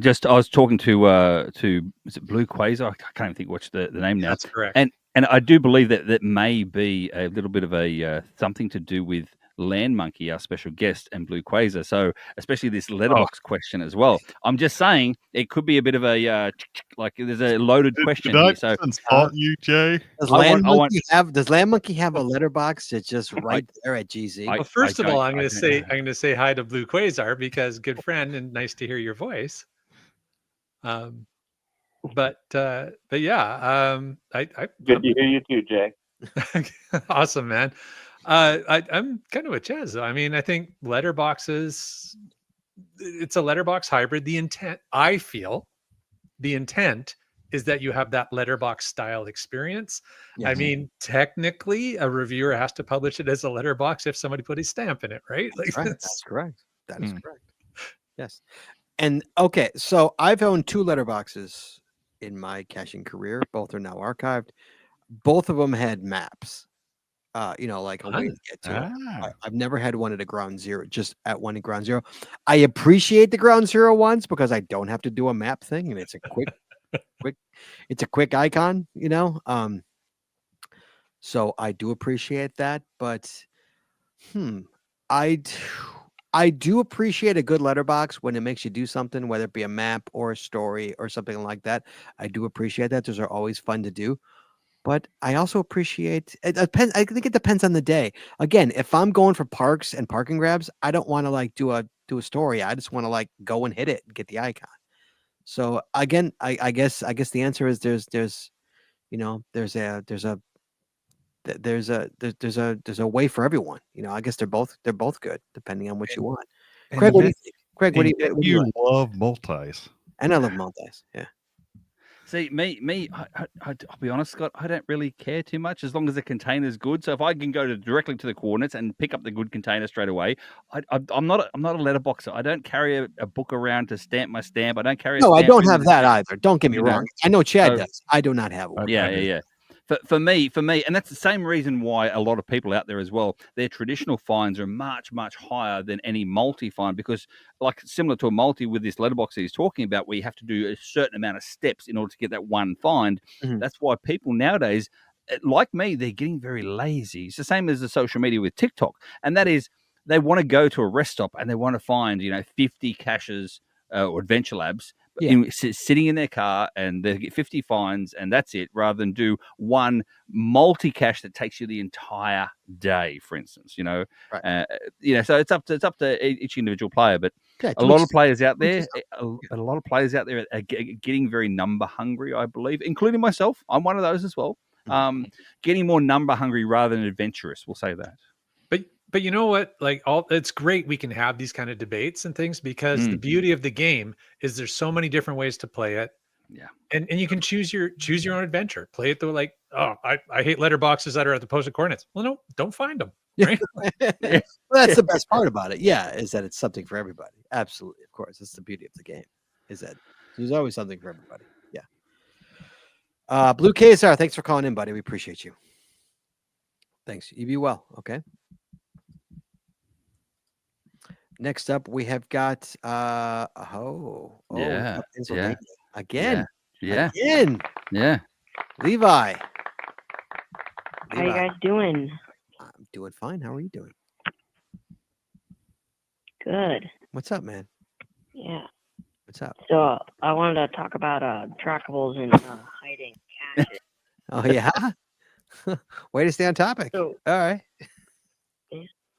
just I was talking to is it Blue Quasar? I can't even think what's the name now. That's correct. And I do believe that may be a little bit of a something to do with LANMonkey, our special guest, and Blue Quasar. So especially this letterbox question as well. I'm just saying it could be a bit of a like there's a loaded question here. So insult you, Jay. Does LANMonkey have a letterbox that's just right there at GZ? Well, first of all, I'm going to say hi to Blue Quasar, because good friend and nice to hear your voice. But yeah, I good to hear you too, Jay. Awesome, man. I'm kind of with Chaz. I mean, I think letterboxes, it's a letterbox hybrid. I feel the intent is that you have that letterbox style experience. Yes. I mean, technically a reviewer has to publish it as a letterbox if somebody put a stamp in it, right? That's right. That's correct. That is correct. Yes. And okay, so I've owned 2 letterboxes in my caching career. Both are now archived. Both of them had maps. Like a way to get to it. I've never had one at a ground zero, just at one at ground zero. I appreciate the ground zero ones because I don't have to do a map thing, and it's a quick icon, so I do appreciate that. But I do appreciate a good letterbox when it makes you do something, whether it be a map or a story or something like that. I do appreciate that. Those are always fun to do. But I also appreciate it depends. I think it depends on the day. Again, if I'm going for parks and parking grabs, I don't want to like do a story. I just want to like go and hit it and get the icon. So again, I guess the answer is there's you know there's a there's a way for everyone. You know, I guess they're both good depending on what you want. Craig, what do you think? Craig, what do And you you like? love multis. And I love multis. Yeah. See, I'll be honest, Scott. I don't really care too much as long as the container's good. So if I can go directly to the coordinates and pick up the good container straight away, I'm not a letterboxer. I don't carry a book around to stamp my stamp. I don't carry. No, a I stamp don't with have the that stamp, either. Don't get me you know? wrong. I know Chad So- does. I do not have one. Yeah. For me, and that's the same reason why a lot of people out there as well, their traditional fines are much higher than any multi fine because, like, similar to a multi with this letterbox that he's talking about, where you have to do a certain amount of steps in order to get that one fine. Mhm. That's why people nowadays, like me, they're getting very lazy. It's the same as the social media with TikTok, and that is they want to go to a rest stop and they want to find 50 caches or adventure labs. Yeah. Sitting in their car and they get 50 fines and that's it, rather than do one multi-cache that takes you the entire day, for instance. So it's up to each individual player. But Yeah, a lot of players out to each there, a lot of players out there are getting very number hungry, I believe, including myself. I'm one of those as well. Getting more number hungry rather than adventurous. We'll say that. But you know what? Like, it's great we can have these kind of debates and things because the beauty of the game is there's so many different ways to play it. Yeah. And you can choose your own adventure. Play it though, like, oh, I hate letterboxes that are at the posted coordinates. Well, no, don't find them. Right? Well, that's the best part about it. Yeah, is that it's something for everybody. Absolutely, of course. That's the beauty of the game. Is that there's always something for everybody. Yeah. Blue KSR, thanks for calling in, buddy. We appreciate you. Thanks. You be well. Okay. Next up, we have got Yeah. Pennsylvania again. Yeah. Again. Yeah. Levi. How you guys doing? I'm doing fine. How are you doing? Good. What's up, man? Yeah. What's up? So I wanted to talk about trackables and hiding caches. Oh yeah. Way to stay on topic. So, All right.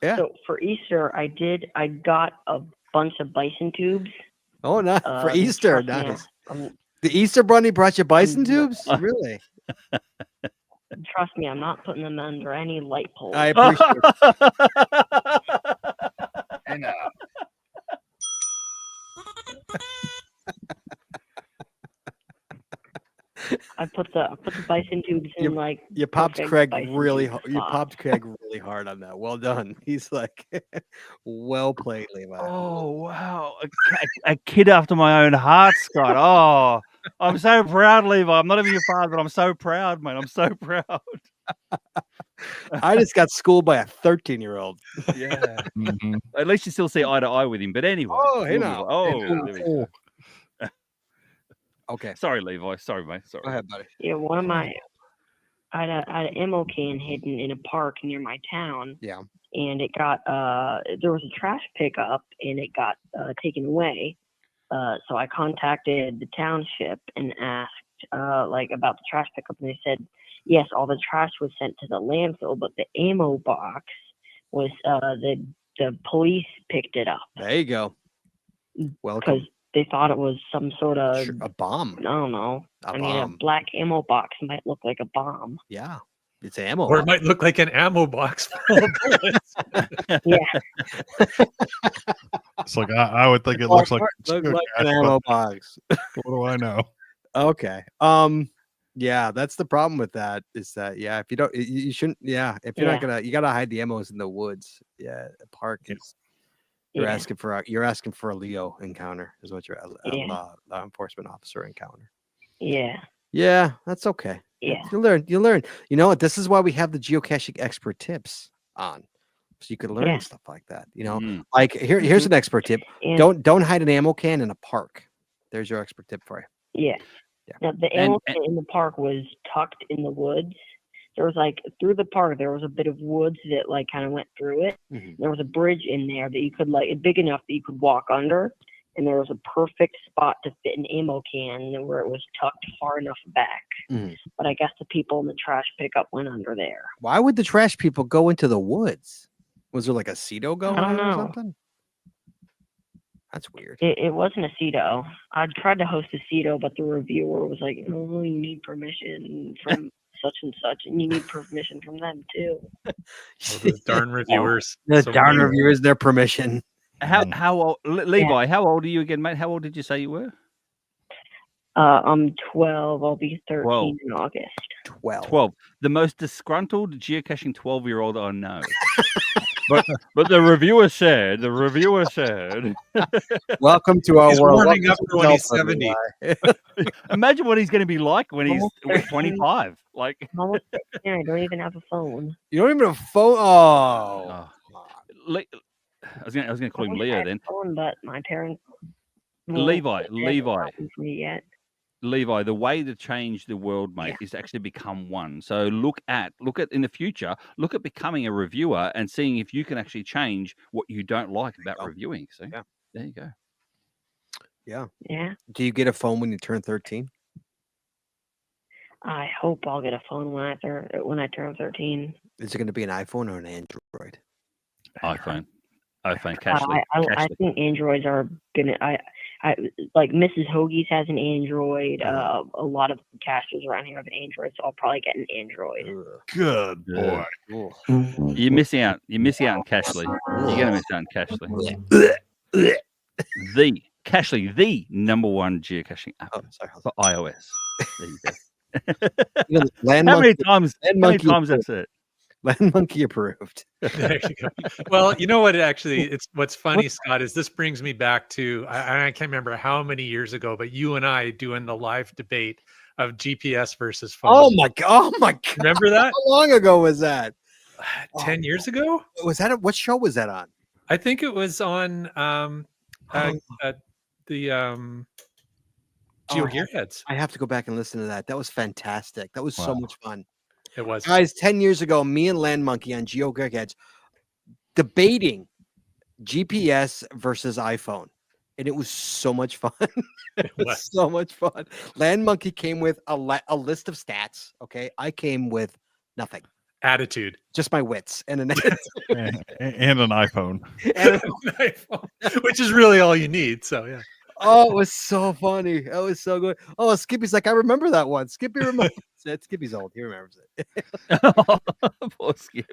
Yeah. So for Easter, I got a bunch of bison tubes. Oh, nice. For Easter, trust me, nice. The Easter Bunny brought you bison Yeah. tubes? Really? Trust me, I'm not putting them under any light poles. I appreciate it. And I put the bison tubes in like You popped perfect Craig bison really tube You spots. popped Craig really hard on that. Well done. He's like, well played, Levi. oh wow, a kid after my own heart, Scott. Oh, I'm so proud, Levi. I'm not even your father, but I'm so proud, mate. I'm so proud. I just got schooled by a 13-year-old. Yeah. Mhm. At least you still see eye to eye with him. But anyway. Oh, hey Levi. now. Oh, Hey now. there we go. Okay. Sorry, Levi. Sorry, mate. Sorry. Go ahead, buddy. Yeah, I had an ammo can hidden in a park near my town. Yeah. And it got there was a trash pickup and it got taken away. So I contacted the township and asked about the trash pickup, and they said yes, all the trash was sent to the landfill, but the ammo box was the police picked it up There you go. because Welcome. they thought it was some sort of Sure, a bomb. I don't know. A I mean, a bomb. black ammo box might look like a bomb. Yeah. It's ammo. Or it might look like an ammo box full of bullets. It's like I would think it looks like, Look like an but ammo box. what do I know? Okay. Yeah, that's the problem with that is that if you don't you shouldn't if you're not Yeah. you gotta hide the ammos in the woods. Yeah, a park is you're Yeah. asking for a Leo encounter is what you're Yeah. law enforcement officer encounter. Yeah. Yeah, that's okay. Yeah. You learn. You know what? This is why we have the geocaching expert tips on. So you could learn Yeah. stuff like that. Mm. Here's an expert tip. And Don't hide an ammo can in a park. There's your expert tip for you. yeah. Yeah. Now the ammo can in the park was tucked in the woods. There was through the park there was a bit of woods that kind of went through it. Mhm. There was a bridge in there that you could big enough that you could walk under, and there was a perfect spot to fit an ammo can where it was tucked far enough back. Mhm. But I guess the people in the trash pickup went under there. Why would the trash people go into the woods? Was there like a CETO going don't on or know. something? That's weird. It wasn't a CETO. I tried to host a CETO, but the reviewer was like, "Oh, you need permission from such and such, and you need permission from them too." Oh, those darn reviewers. The So darn many. reviewers, their permission. How old, Levi? How old are you again, mate? How old did you say you were? I'm 12. I'll be 13 12. in August. 12. The most disgruntled geocaching 12-year-old I know. but the reviewer said. Welcome to our He's world. warming Welcome up to for when he's adulthood, 70. Levi. Imagine what he's going to be like when he's Almost 13. 25. Like, I'm almost 13. I don't even have a phone. You don't even have a phone. Oh, oh. I was going to call him I wish I Leo had a then. phone, but my parents. won't Levi, let it Levi. happen for me yet. Levi, the way to change the world, mate, is to actually become one. So look at in the future, look at becoming a reviewer and seeing if you can actually change what you don't like about reviewing. So Yeah. There you go. Yeah. Yeah. Do you get a phone when you turn 13? I hope I'll get a phone when I turn 13. Is it going to be an iPhone or an Android? iPhone Cashly. I think Androids are gonna. I like Mrs. Hoagie's has an Android. A lot of casters around here have an Android, so I'll probably get an Android. Good boy. You're missing out. You're missing out on Cashly. You're gonna miss out on Cashly. The Cashly, the #1 geocaching app for iOS. There you go. How many times? How many times that's it? LANMonkey approved. There you go. Well, you know what? Actually, what's funny, Scott, is this brings me back to I can't remember how many years ago, but you and I doing the live debate of GPS versus phone. Oh my god! Remember that? How long ago was that? 10 years ago? Was that what show was that on? I think it was on the Geo Gearheads. I have to go back and listen to that. That was fantastic. That was so much fun. It was. Guys, 10 years ago, me and LANMonkey on Geo Gearheads debating GPS versus iPhone. And it was so much fun. It was so much fun. LANMonkey came with a list of stats. Okay. I came with nothing. Attitude. Just my wits and an and an iPhone. And an iPhone. Which is really all you need. So yeah. Oh, it was so funny. That was so good. Oh, Skippy's like, I remember that one. Skippy remembers it. Skippy's old. He remembers it. Poor Skip.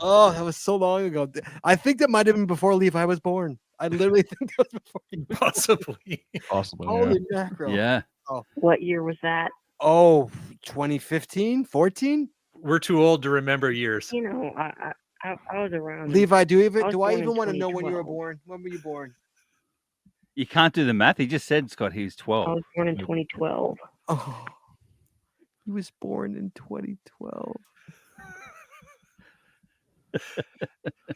Oh, that was so long ago. I think that might have been before Levi was born. I literally think that was before he was Possibly. Possibly. Holy mackerel. Yeah. Oh. What year was that? Oh, 2015, 14? We're too old to remember years. You know, I was around. Levi, do I born in even want to know when you were 2012. born? When were you born? You can't do the math. He just said, Scott, he was 12. I was born in 2012. Oh, he was born in 2012.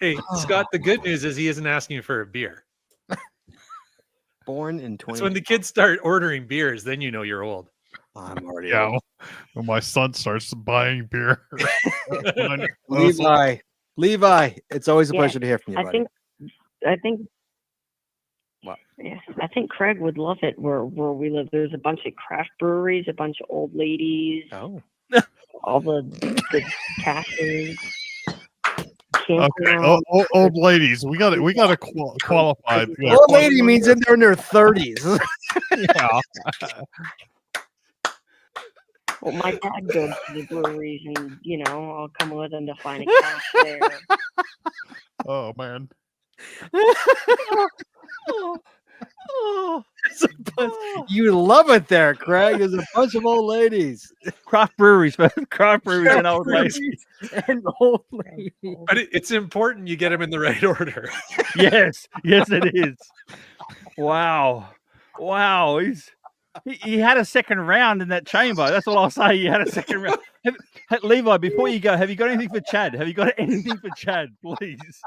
Hey, Scott, the good news is he isn't asking you for a beer. Born in 20. It's when the kids start ordering beers, then you know you're old. I'm already Yeah. old. When my son starts buying beer. Levi, it's always a Yeah, pleasure to hear from you, buddy. I think. What? Yeah, I think Craig would love it where we live. There's a bunch of craft breweries, a bunch of old ladies, Oh. all the casters. Okay, old ladies, we got to qualify. Old lady means in their 30s. Yeah. Well, my dad goes to the breweries, and I'll come with him to find a cask there. Oh man. You love it there, Craig. There's a bunch of old ladies. Craft breweries, craft breweries and old ladies. And old ladies. But it's important you get them in the right order. Yes, it is. Wow. He had a second round in that chamber. That's all I'll say. He had a second round. Hey, Levi, before you go, have you got anything for Chad? Please?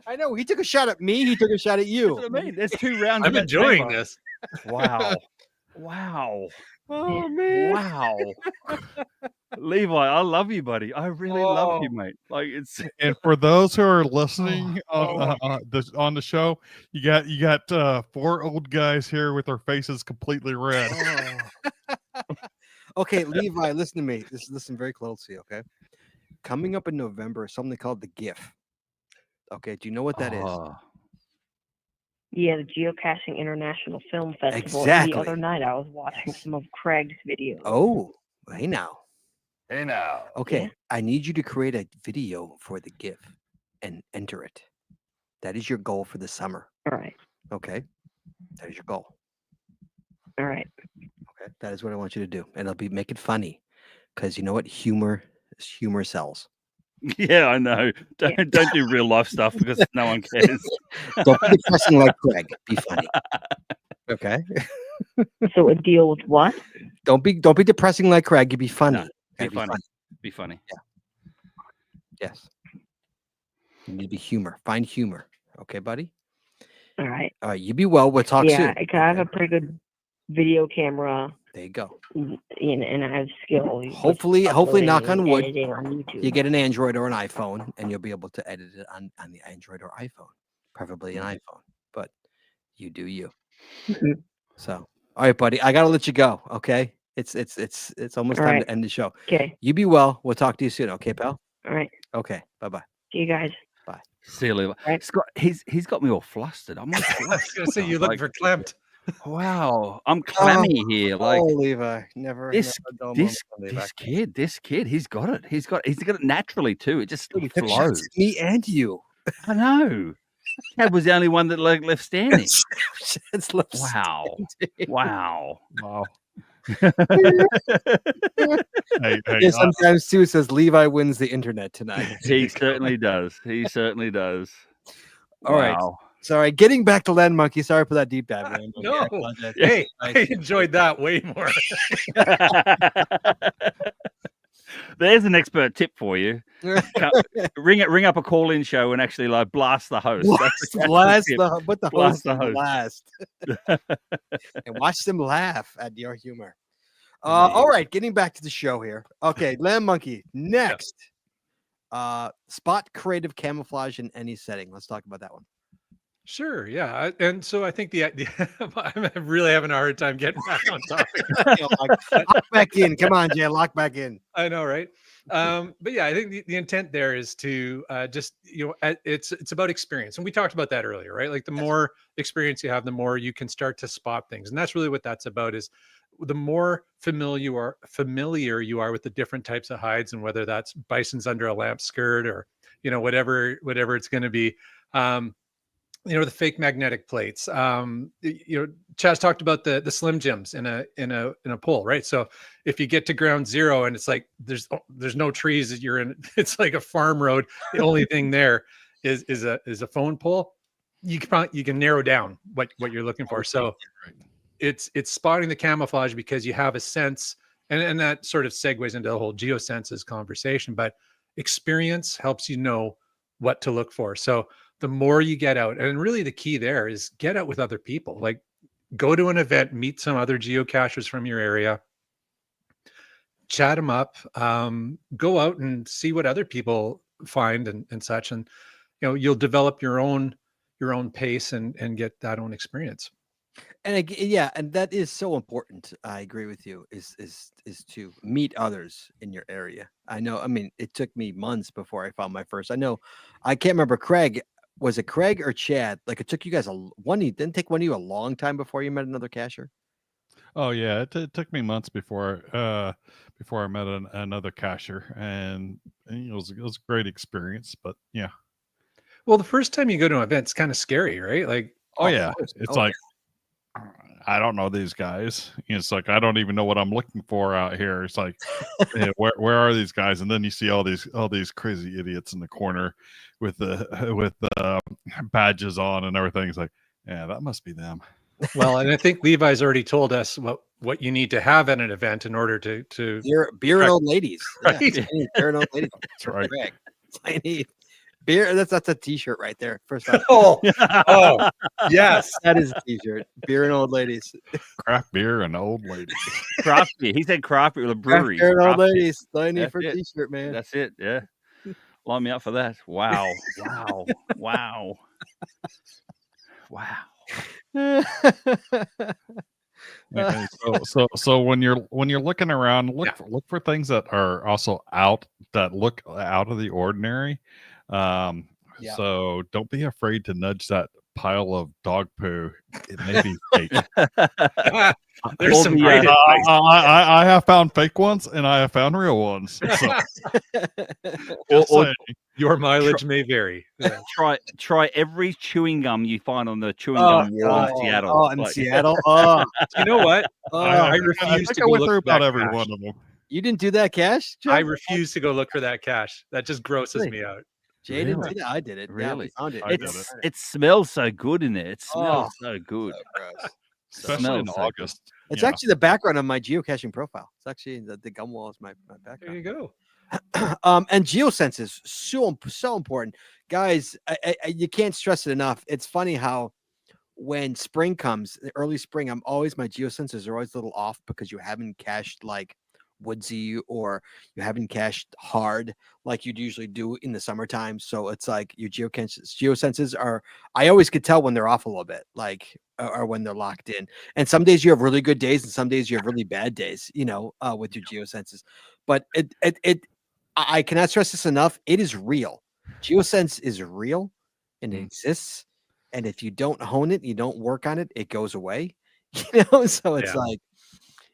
I know. He took a shot at me. He took a shot at you. That's what I mean. There's 2 rounds. I'm enjoying this. Wow. Oh, man. Wow. Levi, I love you, buddy. I really love you, Oh. mate. Like it's And for those who are listening on the show, you got 4 old guys here with their faces completely red. Okay, Levi, listen to me. Listen very closely, okay? Coming up in November is something called the GIF. Okay, do you know what that is? Oh, Yeah, the Geocaching International Film Festival. And Exactly. the other night, I was watching some of Craig's videos. Oh, hey now. Hey now. Okay, Yeah. I need you to create a video for the GIF and enter it. That is your goal for the summer. All right. Okay, that is your goal. All right. Okay, that is what I want you to do, and make it funny, because you know what? Humor sells. yeah, I know. Don't do real life stuff because no one cares. Don't be depressing like Craig. Be funny. Okay. So a deal with what? Don't be depressing like Craig. You be funny. No, Okay, be funny. Be funny. Yes. You need to be humor. Find humor. Okay, buddy. All right. All right. You be well. We'll talk Yeah, soon. I have a pretty good video camera, There you go. and I have skill. with Hopefully, uploading knock on and wood, editing on YouTube. you get an Android or an iPhone, and you'll be able to edit it on the Android or iPhone, preferably an iPhone. But you do you. Mhm. So, all right, buddy. I gotta let you go. Okay. It's almost All time right. to end the show. Okay. You be well. We'll talk to you soon. Okay, pal. All right. Okay. Bye. See you guys. See you, Levi. Right. Scott, he's got me all flustered. I'm all I was flustered. going to say, you look Like, verklempt. wow, I'm clammy here. Like oh, Levi, never. this, never a dull this, moment, Levi. this kid, he's got it. He's got it naturally too. It just Dude, he took shots flows. at me and you. I know. Chad was the only one that left standing. It's left Wow. standing. Wow. Wow. Yeah, Hey, sometimes too it says Levi wins the internet tonight. He certainly does. He certainly does. All right. Wow. Sorry, getting back to LANMonkey. Sorry for that deep dive. LANMonkey. I No. apologize. Hey, I enjoyed that way more. There's an expert tip for you. Ring up a call-in show and actually like blast the host. Blast tip. the Blast host the on host. blast. And watch them laugh at your humor. All right, getting back to the show here. Okay, LANMonkey next. Spot creative camouflage in any setting. Let's talk about that one. Sure, yeah, and so I think the I'm really having a hard time getting back on topic. Lock back in. Come on, Jay. Lock back in. I know, right? But yeah, I think the intent there is to just it's about experience, and we talked about that earlier, right? Like the more experience you have, the more you can start to spot things, and that's really what that's about. Is the more familiar you are with the different types of hides, and whether that's bison's under a lamp skirt or whatever it's going to be. The fake magnetic plates. Chaz talked about the Slim Jims in a pole, right? So if you get to ground zero and it's like there's no trees that you're in, it's like a farm road. The only thing there is a phone pole. You can narrow down what you're looking for. So it's spotting the camouflage because you have a sense, and that sort of segues into the whole geosenses conversation. But experience helps you know what to look for. So the more you get out, and really the key there is get out with other people. Like go to an event, meet some other geocachers from your area, chat them up, go out and see what other people find and such. And, you'll develop your own pace and get that own experience. And and that is so important. I agree with you. Is to meet others in your area. I know. I mean, it took me months before I found my first. I know. I can't remember. Craig, was it Craig or Chad? Like it took you guys didn't take one of you a long time before you met another cacher. Oh yeah, it took me months before I met another cacher, and it was a great experience. But yeah. Well, the first time you go to an event, it's kind of scary, right? Like, oh yeah, it's like I don't know these guys. It's like I don't even know what I'm looking for out here. It's like, where are these guys? And then you see all these crazy idiots in the corner with the badges on and everything. It's like, yeah, that must be them. Well, and I think Levi's already told us what you need to have at an event in order to beer and old ladies, right? Yeah, beer and old ladies. That's right. That's what I need. Beer. That's a T-shirt right there. First off, Oh, yes. that is a T-shirt. Beer and old ladies. Craft beer and old ladies. Craft beer. He said craft beer. The Craft breweries. beer and old Craft beer. ladies. All you need That's for a it. T-shirt, man. That's it. Yeah. Line me up for that. Wow. Wow. Wow. Wow. And so when you're looking around, look for things that are also that look out of the ordinary. Yeah. So don't be afraid to nudge that pile of dog poo. It may be fake. There's some the, great advice. I have found fake ones and I have found real ones. So, just Or- saying. Your mileage may vary. Yeah. Try every chewing gum you find on the chewing gum wall in Seattle. Oh, in Like- Seattle. Oh, You know what? I I refuse think to I go went look through for that about every cache. one of them. you didn't do that, Cash? I Joe? refuse to go look for that cache. That just grosses Really? me out. Jay didn't Really? do that. I did it. Yeah, we Really? found it. I did It smells so good in there. It smells so good. So gross. Especially in Smells so good. August. It's Yeah. actually the background of my geocaching profile. It's actually the gum wall is my There background. you go. And geosenses so important, guys. You can't stress it enough. It's funny how when spring comes, the early spring, my geosensors are always a little off because you haven't cached like woodsy or you haven't cached hard like you'd usually do in the summertime. So it's like your geosenses are. I always could tell when they're off a little bit, like or when they're locked in. And some days you have really good days, and some days you have really bad days. With your geosenses. But I cannot stress this enough. It is real. Geosense is real and it exists. And if you don't hone it, you don't work on it, it goes away. So it's Yeah. like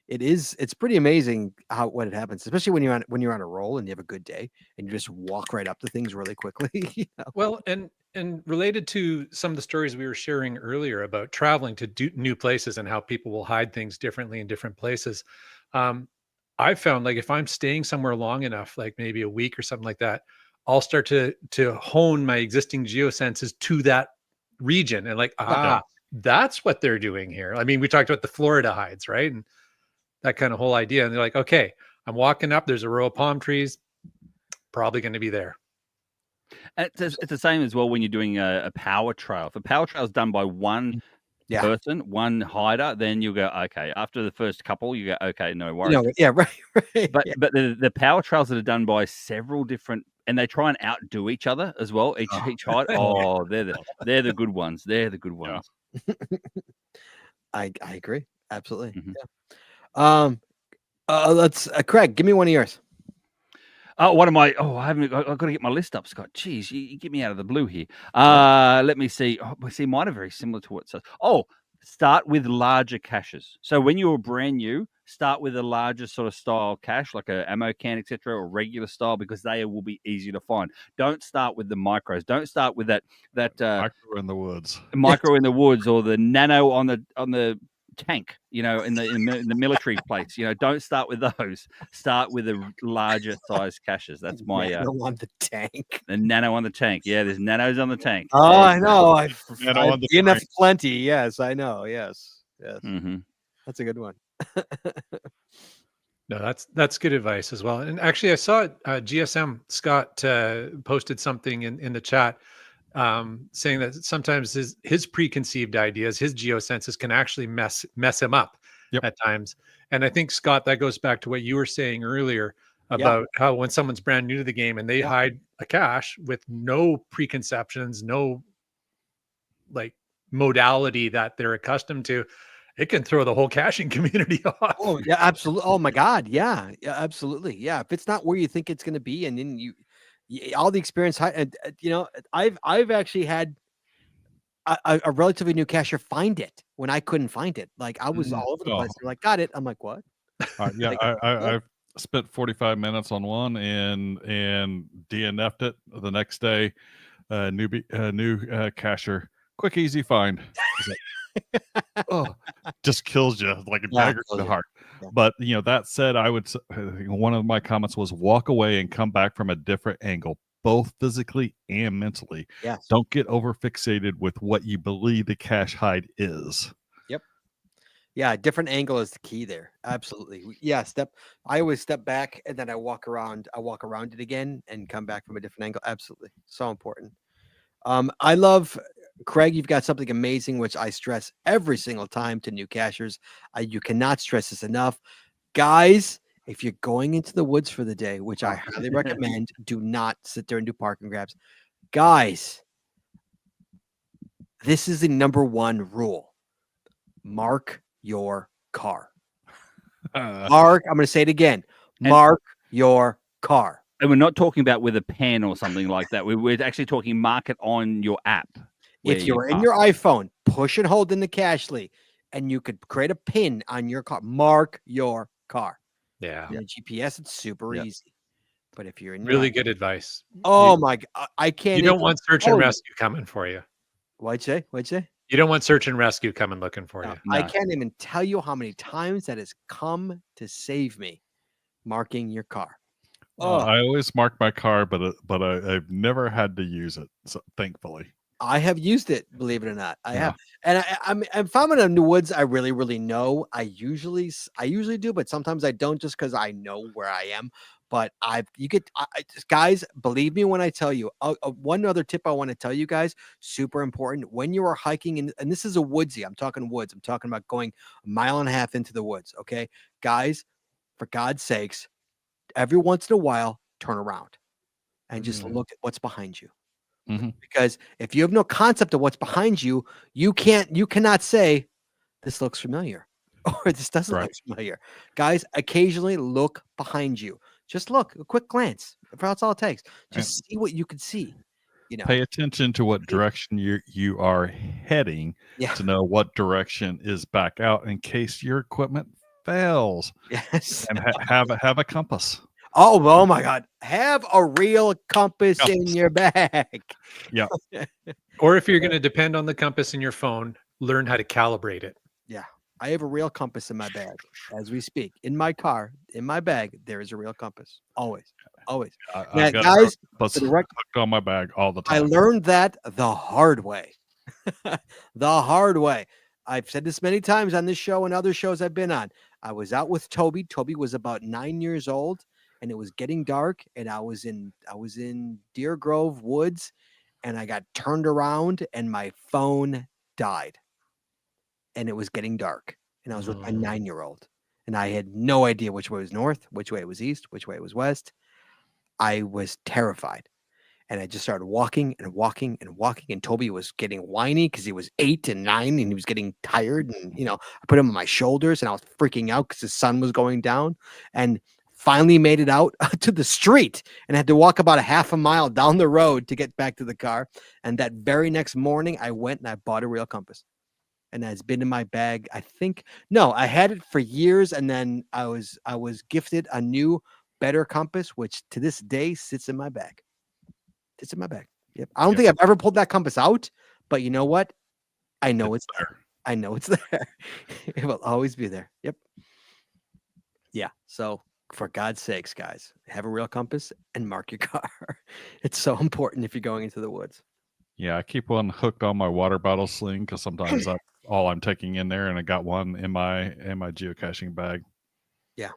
it's pretty amazing when it happens, especially when you're on a roll and you have a good day and you just walk right up to things really quickly. Well, and related to some of the stories we were sharing earlier about traveling to new places and how people will hide things differently in different places. I've found like if I'm staying somewhere long enough, like maybe a week or something like that, I'll start to hone my existing geosenses to that region and like, that's what they're doing here. I mean, we talked about the Florida hides, right? And that kind of whole idea. And they're like, okay, I'm walking up, there's a row of palm trees, probably going to be there. And it's the same as well when you're doing a power trail. If a power trail is done by one person, one hider, then you'll go, okay. After the first couple, you go, okay, no worries. Right. But the power trails that are done by several different, and they try and outdo each other as well. Each hide. Oh, they're the good ones. They're the good ones. I agree. Absolutely. Mhm. Yeah. Let's Craig, give me one of yours. Oh, what am I? Oh, I've got to get my list up, Scott. Jeez, you get me out of the blue here. Let me see. See, mine are very similar to what it says. Oh, start with larger caches. So when you're brand new, start with a larger sort of style cache, like a ammo can, etc., or regular style, because they will be easier to find. Don't start with the micros. Don't start with that Micro in the woods. micro in the woods or the nano on the tank, in the military place. Don't start with those. Start with the larger size caches. That's my Nano on the tank. the nano on the tank. Yeah, there's nanos on the tank. Oh, I know. I've Nano on the enough tank. plenty. Yes, I know. Yes. Mm-hmm. That's a good one. No, that's good advice as well. And actually, I saw GSM Scott posted something in the chat saying that sometimes his preconceived ideas, his geosenses can actually mess him up at times. And I think, Scott, that goes back to what you were saying earlier about how when someone's brand new to the game and they hide a cache with no preconceptions, no like modality that they're accustomed to, it can throw the whole caching community off. Oh yeah, absolutely. Oh my God, yeah, absolutely. Yeah, if it's not where you think it's going to be, and then all the experience, I've actually had a relatively new cacher find it when I couldn't find it. Like I was all over the place. They're like, got it. I'm like, what? Yeah, I've spent 45 minutes on one and DNF'd it the next day. New cacher, quick, easy find. Just kills you like a dagger to the heart. Yeah. But that said, I would one of my comments was walk away and come back from a different angle, both physically and mentally. Yes. Don't get over fixated with what you believe the cache hide is. Yeah, different angle is the key there. Absolutely. Yeah, I always step back and then I walk around it again and come back from a different angle. Absolutely. So important. I love Craig, you've got something amazing which I stress every single time to new cachers. You cannot stress this enough. Guys, if you're going into the woods for the day, which I highly recommend, do not sit there and do parking grabs. Guys, this is the number one rule. Mark your car. Mark, I'm going to say it again. Mark your car. And we're not talking about with a pen or something like that. We're actually talking mark it on your app. If you're in your iPhone, push and hold in the cachely, and you could create a pin on your car. Mark your car. Yeah. In GPS, it's super easy. But if you're in your Really good advice. Oh my God. I can't. You don't want search and rescue coming for you. What'd you say? What'd you say? You don't want search and rescue coming looking for you. I can't even tell you how many times that has come to save me. Marking your car. I always mark my car, but I've never had to use it. So thankfully, I have used it. Believe it or not, I have. And if I'm in the woods, I really know. I usually do, but sometimes I don't, just because I know where I am. But guys, believe me when I tell you. One other tip I want to tell you guys, super important. When you are hiking, and this is a woodsy, I'm talking woods. I'm talking about going a mile and a half into the woods. Okay, guys, for God's sakes, every once in a while, turn around and just look at what's behind you. Because if you have no concept of what's behind you, you cannot say this looks familiar or this doesn't look familiar. Guys, occasionally look behind you. Just look, a quick glance. That's all it takes. Just see what you can see. Pay attention to what direction you are heading to know what direction is back out in case your equipment fails. Yes. And have a compass. Oh my God. Have a real compass in your bag. Yeah. Or if you're going to depend on the compass in your phone, learn how to calibrate it. Yeah. I have a real compass in my bag as we speak. In my car, in my bag, there is a real compass. Always. I've got guys, hooked on my bag all the time. I learned that the hard way. The hard way. I've said this many times on this show and other shows I've been on. I was out with Toby. Toby was about 9 years old, and it was getting dark, and I was in Deer Grove Woods, and I got turned around, and my phone died. And it was getting dark, and I was with my 9-year-old, and I had no idea which way was north, which way it was east, which way it was west. I was terrified, and I just started walking, and Toby was getting whiny because he was 8 and 9, and he was getting tired, and I put him on my shoulders, and I was freaking out because the sun was going down, and finally made it out to the street and had to walk about a half a mile down the road to get back to the car. And that very next morning, I went and I bought a real compass. And that's been in my bag. I had it for years, and then I was gifted a new, better compass, which to this day sits in my bag. It's in my bag. Yep. I don't think I've ever pulled that compass out, but you know what? I know it's there. I know it's there. It will always be there. Yep. Yeah. So for God's sakes, guys, have a real compass and mark your car. It's so important if you're going into the woods. Yeah, I keep one hooked on my water bottle sling because sometimes that's all I'm taking in there, and I got one in my geocaching bag. Yeah.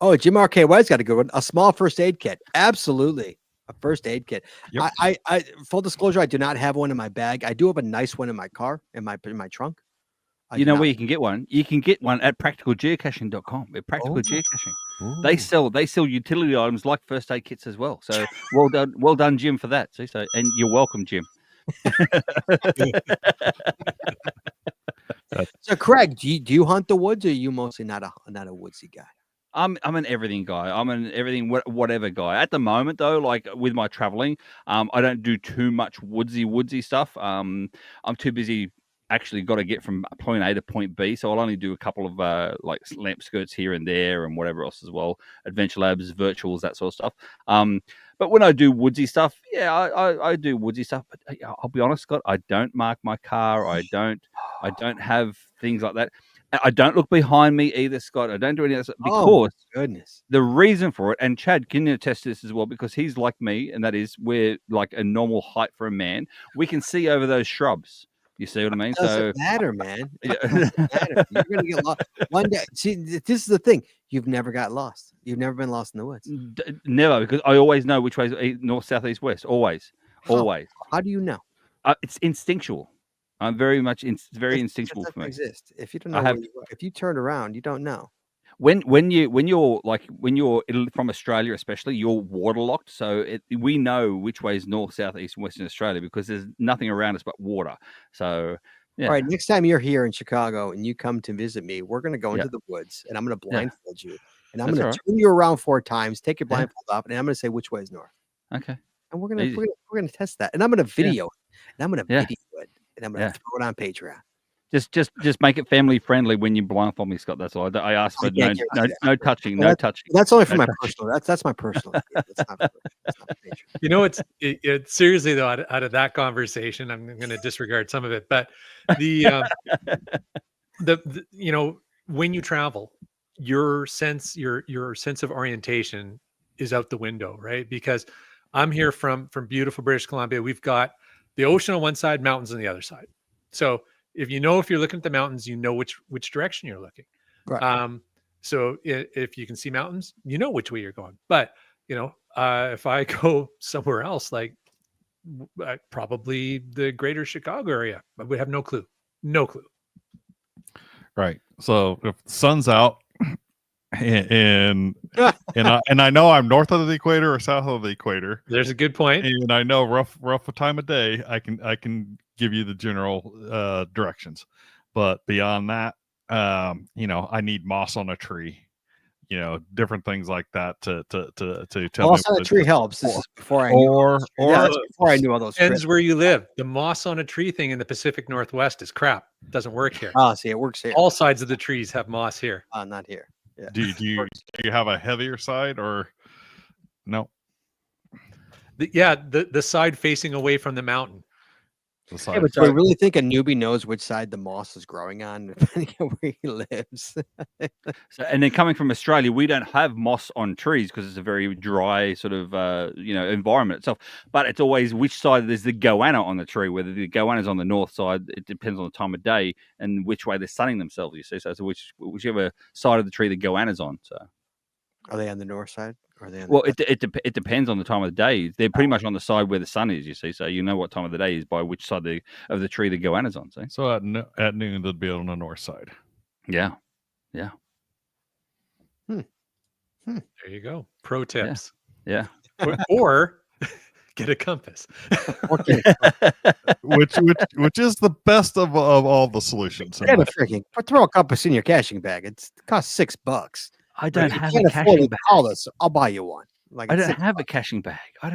Oh, Jim R.K. White's got a good one. A small first aid kit. Absolutely. A first aid kit. Yep. I full disclosure, I do not have one in my bag. I do have a nice one in my car, in my trunk. You know where you can get one? You can get one at practicalgeocaching.com. At Practical Geocaching. They sell utility items like first aid kits as well. So well done, Jim, for that. See, and you're welcome, Jim. So, Craig, do you hunt the woods, or are you mostly not a woodsy guy? I'm an everything guy. I'm an everything whatever guy. At the moment, though, like with my traveling, I don't do too much woodsy stuff. I'm too busy. Actually got to get from point A to point B, so I'll only do a couple of like lamp skirts here and there and whatever else as well, adventure labs, virtuals, that sort of stuff. But when I do woodsy stuff, I do woodsy stuff, but I'll be honest, Scott, I don't mark my car. I don't have things like that. I don't look behind me either, Scott. I don't do any of that because goodness, the reason for it, and Chad can attest to this as well, because he's like me, and that is we're like a normal height for a man. We can see over those shrubs. You see what I mean? It doesn't matter, man. It doesn't matter. You're gonna get lost one day. See, this is the thing. You've never got lost. You've never been lost in the woods. Never, because I always know which way is north, south, east, west. Always. How do you know? It's instinctual. I'm very much. It's very It instinctual for doesn't me. exist. If you don't know, if you turn around, you don't know. When you're from Australia, especially, you're waterlocked. So we know which way is north, south, east, and west in Australia because there's nothing around us but water. So yeah. All right, next time you're here in Chicago and you come to visit me, we're going to go into the woods and I'm going to blindfold you and I'm going to turn you around 4 times, take your blindfold off, and I'm going to say which way is north. Okay. And we're gonna test that, and I'm going to video it, and I'm going to video it, and I'm going to throw it on Patreon. Just make it family friendly when you blindfold me, Scott. That's all. I ask for no touching, no touching. That's only for my personal. That's my personal. That's not you know, it's seriously though. Out of that conversation, I'm going to disregard some of it, but the you know, when you travel, your sense of orientation is out the window, right? Because I'm here from beautiful British Columbia. We've got the ocean on one side, mountains on the other side. So if you're looking at the mountains, you know which direction you're looking. Right. So if you can see mountains, you know which way you're going. But you know, if I go somewhere else, like probably the greater Chicago area, I would have no clue. No clue. Right. So if the sun's out and I know I'm north of the equator or south of the equator. There's a good point. And I know rough time of day, I can give you the general directions. But beyond that, you know, I need moss on a tree. You know, different things like that to tell moss me. on a tree helps. This is before I knew all those. Depends where you live. The moss on a tree thing in the Pacific Northwest is crap. It doesn't work here. Oh, see, it works here. All sides of the trees have moss here. Not here. Yeah. Do you have a heavier side or no? The side facing away from the mountain. Yeah, but do I really think a newbie knows which side the moss is growing on, depending on where he lives? And then coming from Australia, we don't have moss on trees because it's a very dry sort of environment itself. But it's always which side there's the goanna on the tree. Whether the goanna is on the north side, it depends on the time of day and which way they're sunning themselves. You see, so whichever side of the tree the goanna's on. So, are they on the north side? Or are they on it depends on the time of the day. They're pretty much on the side where the sun is. You see, so you know what time of the day is by which side of the tree the goanna's on. See, so at noon they'd be on the north side. Yeah. There you go. Pro tips. Yeah. Or get a compass. which is the best of all the solutions. Yeah, but freaking throw a compass in your caching bag. It costs $6. I don't have a caching bag. Call us. I'll buy you one. I don't have a caching bag. I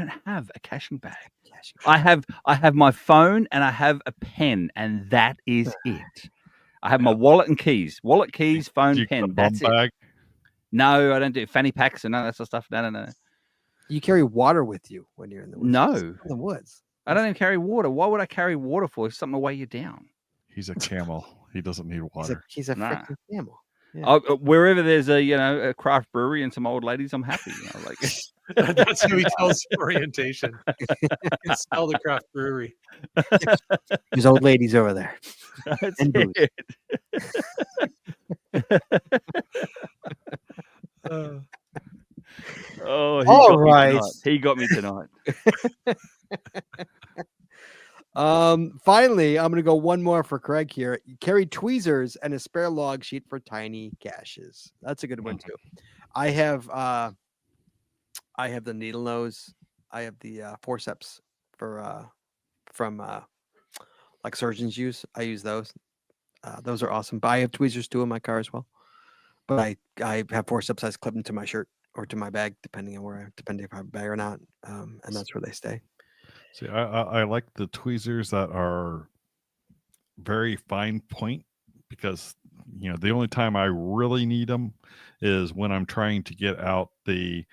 have my phone and I have a pen, and that is it. I have my wallet and keys. Wallet, keys, phone, pen. That's it. No, I don't do fanny packs and none of that sort of stuff. No. You carry water with you when you're in the woods. No. In the woods. I don't even carry water. Why would I carry water for? It's something to weigh you down. He's a camel. He doesn't need water. He's a freaking camel. Yeah. Wherever there's a craft brewery and some old ladies, I'm happy. That's who he tells orientation. You can sell the craft brewery. There's old ladies over there. That's and it. All right. He got me tonight. Finally, I'm gonna go one more for Craig here. Carry tweezers and a spare log sheet for tiny caches. That's a good one too. I have the needle nose. I have the forceps for from like surgeons use. I use those. Those are awesome. But I have tweezers too in my car as well. But I have forceps. I just clip them to my shirt or to my bag, depending if I have a bag or not. And that's where they stay. See, I like the tweezers that are very fine point because, you know, the only time I really need them is when I'm trying to get out the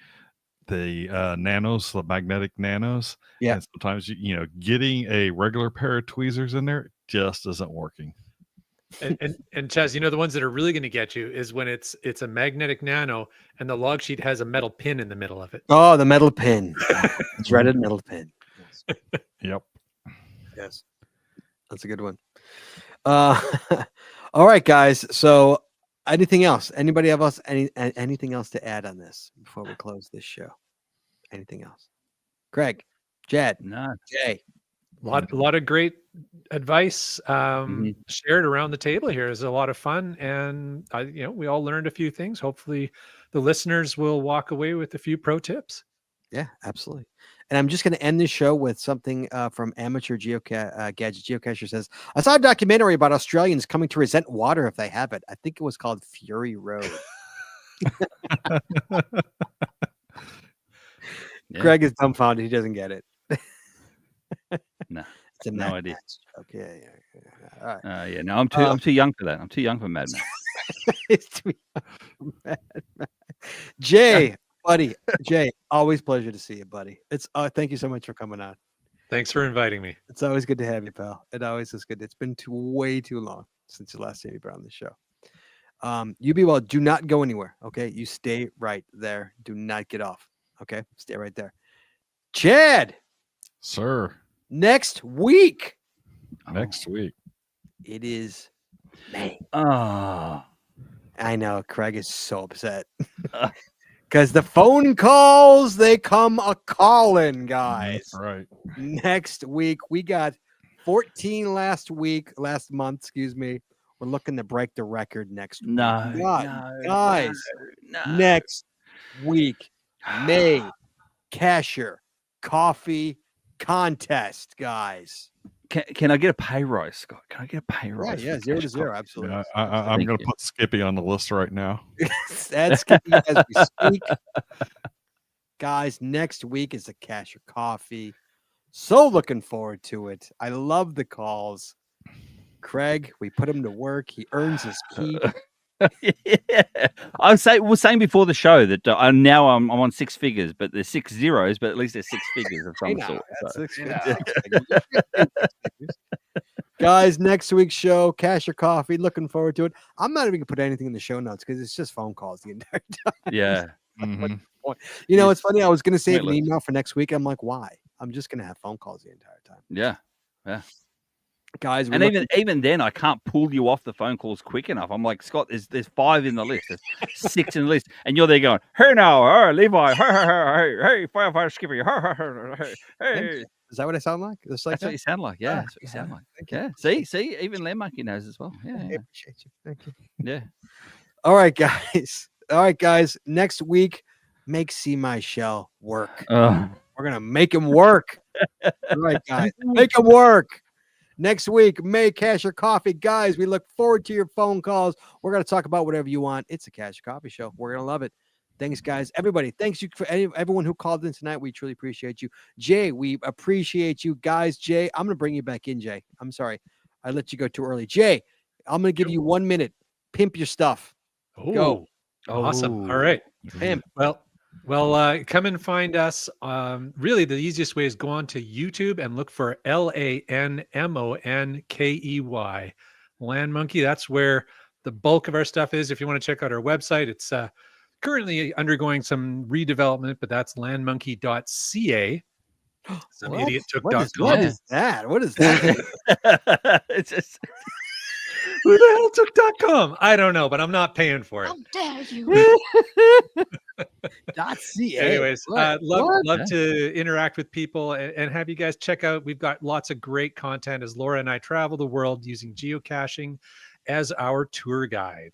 nanos, the magnetic nanos. Yeah. And sometimes, you know, getting a regular pair of tweezers in there just isn't working. And Chaz, you know, the ones that are really going to get you is when it's a magnetic nano and the log sheet has a metal pin in the middle of it. Oh, the metal pin. Threaded metal pin. Yep. Yes. That's a good one. All right, guys. So, anything else? Anybody have us anything else to add on this before we close this show? Anything else? Craig, Jed, No. Jay. A lot of great advice shared around the table here. It was a lot of fun, and we all learned a few things. Hopefully, the listeners will walk away with a few pro tips. Yeah, absolutely. And I'm just going to end this show with something from Amateur Gadget Geocacher says, I saw a documentary about Australians coming to resent water if they have it. I think it was called Fury Road. Greg is dumbfounded. He doesn't get it. No, it's a no idea. Okay. All right. Yeah. No, I'm too young for that. I'm too young for Mad Max. It's too young for Mad Max. Jay. Buddy, Jay, always pleasure to see you, buddy. It's thank you so much for coming on. Thanks for inviting me. It's always good to have you, pal. It always is good. It's been way too long since the last time you've been on the show. You be well. Do not go anywhere. Okay, you stay right there. Do not get off. Okay, stay right there. Chad, sir. Next week. Next week. It is May. Oh, I know. Craig is so upset. Because the phone calls, they come a calling, guys. That's right. Next week, we got 14 last month, excuse me. We're looking to break the record next week. Guys, next week, May Casher Coffee Contest, guys. Can I get a pay rise, Scott? Can I get a pay rise? Yeah, 0 to 0, absolutely. Yeah, I'm going to put Skippy on the list right now. Add Skippy as we speak. Guys, next week is the Casher Coffee. So looking forward to it. I love the calls. Craig, we put him to work. He earns his keep. Yeah. I was saying before the show that now I'm on 6 figures, but there's 6 zeros, but at least there's 6 figures of some sort. Guys, next week's show, Casher Coffee. Looking forward to it. I'm not even gonna put anything in the show notes because it's just phone calls the entire time. Yeah. You know, it's funny. I was gonna save an email for next week. I'm like, why? I'm just gonna have phone calls the entire time. Yeah. Guys, and even then, I can't pull you off the phone calls quick enough. I'm like, Scott, there's 5 in the list, there's 6 in the list, and you're there going, hey now, hey Levi, hey firefighter Skippy, hey. Is that what I sound like? That's what you sound like. Yeah, that's what you sound like. Yeah. See, even LANMonkey knows as well. Yeah. I appreciate you. Thank you. Yeah. All right, guys. Next week, make See My Shell work. We're gonna make him work. All right, guys, make him work. Next week, May Casher Coffee. Guys, we look forward to your phone calls. We're going to talk about whatever you want. It's a Casher Coffee show. We're going to love it. Thanks, guys. Everybody, thanks you for everyone who called in tonight. We truly appreciate you. Jay, we appreciate you. Guys, Jay, I'm going to bring you back in, Jay. I'm sorry. I let you go too early. Jay, I'm going to give you 1 minute. Pimp your stuff. Go. Awesome. All right. Pimp. Well, come and find us. Really, the easiest way is go on to YouTube and look for LANMonkey. LANMonkey. That's where the bulk of our stuff is. If you want to check out our website, it's currently undergoing some redevelopment, but that's landmonkey.ca. Some idiot took .com. What is that? What is that? It's just... Who the hell took .com? I don't know, but I'm not paying for it. How dare you? .ca. Anyways, love to interact with people and have you guys check out. We've got lots of great content as Laura and I travel the world using geocaching as our tour guide.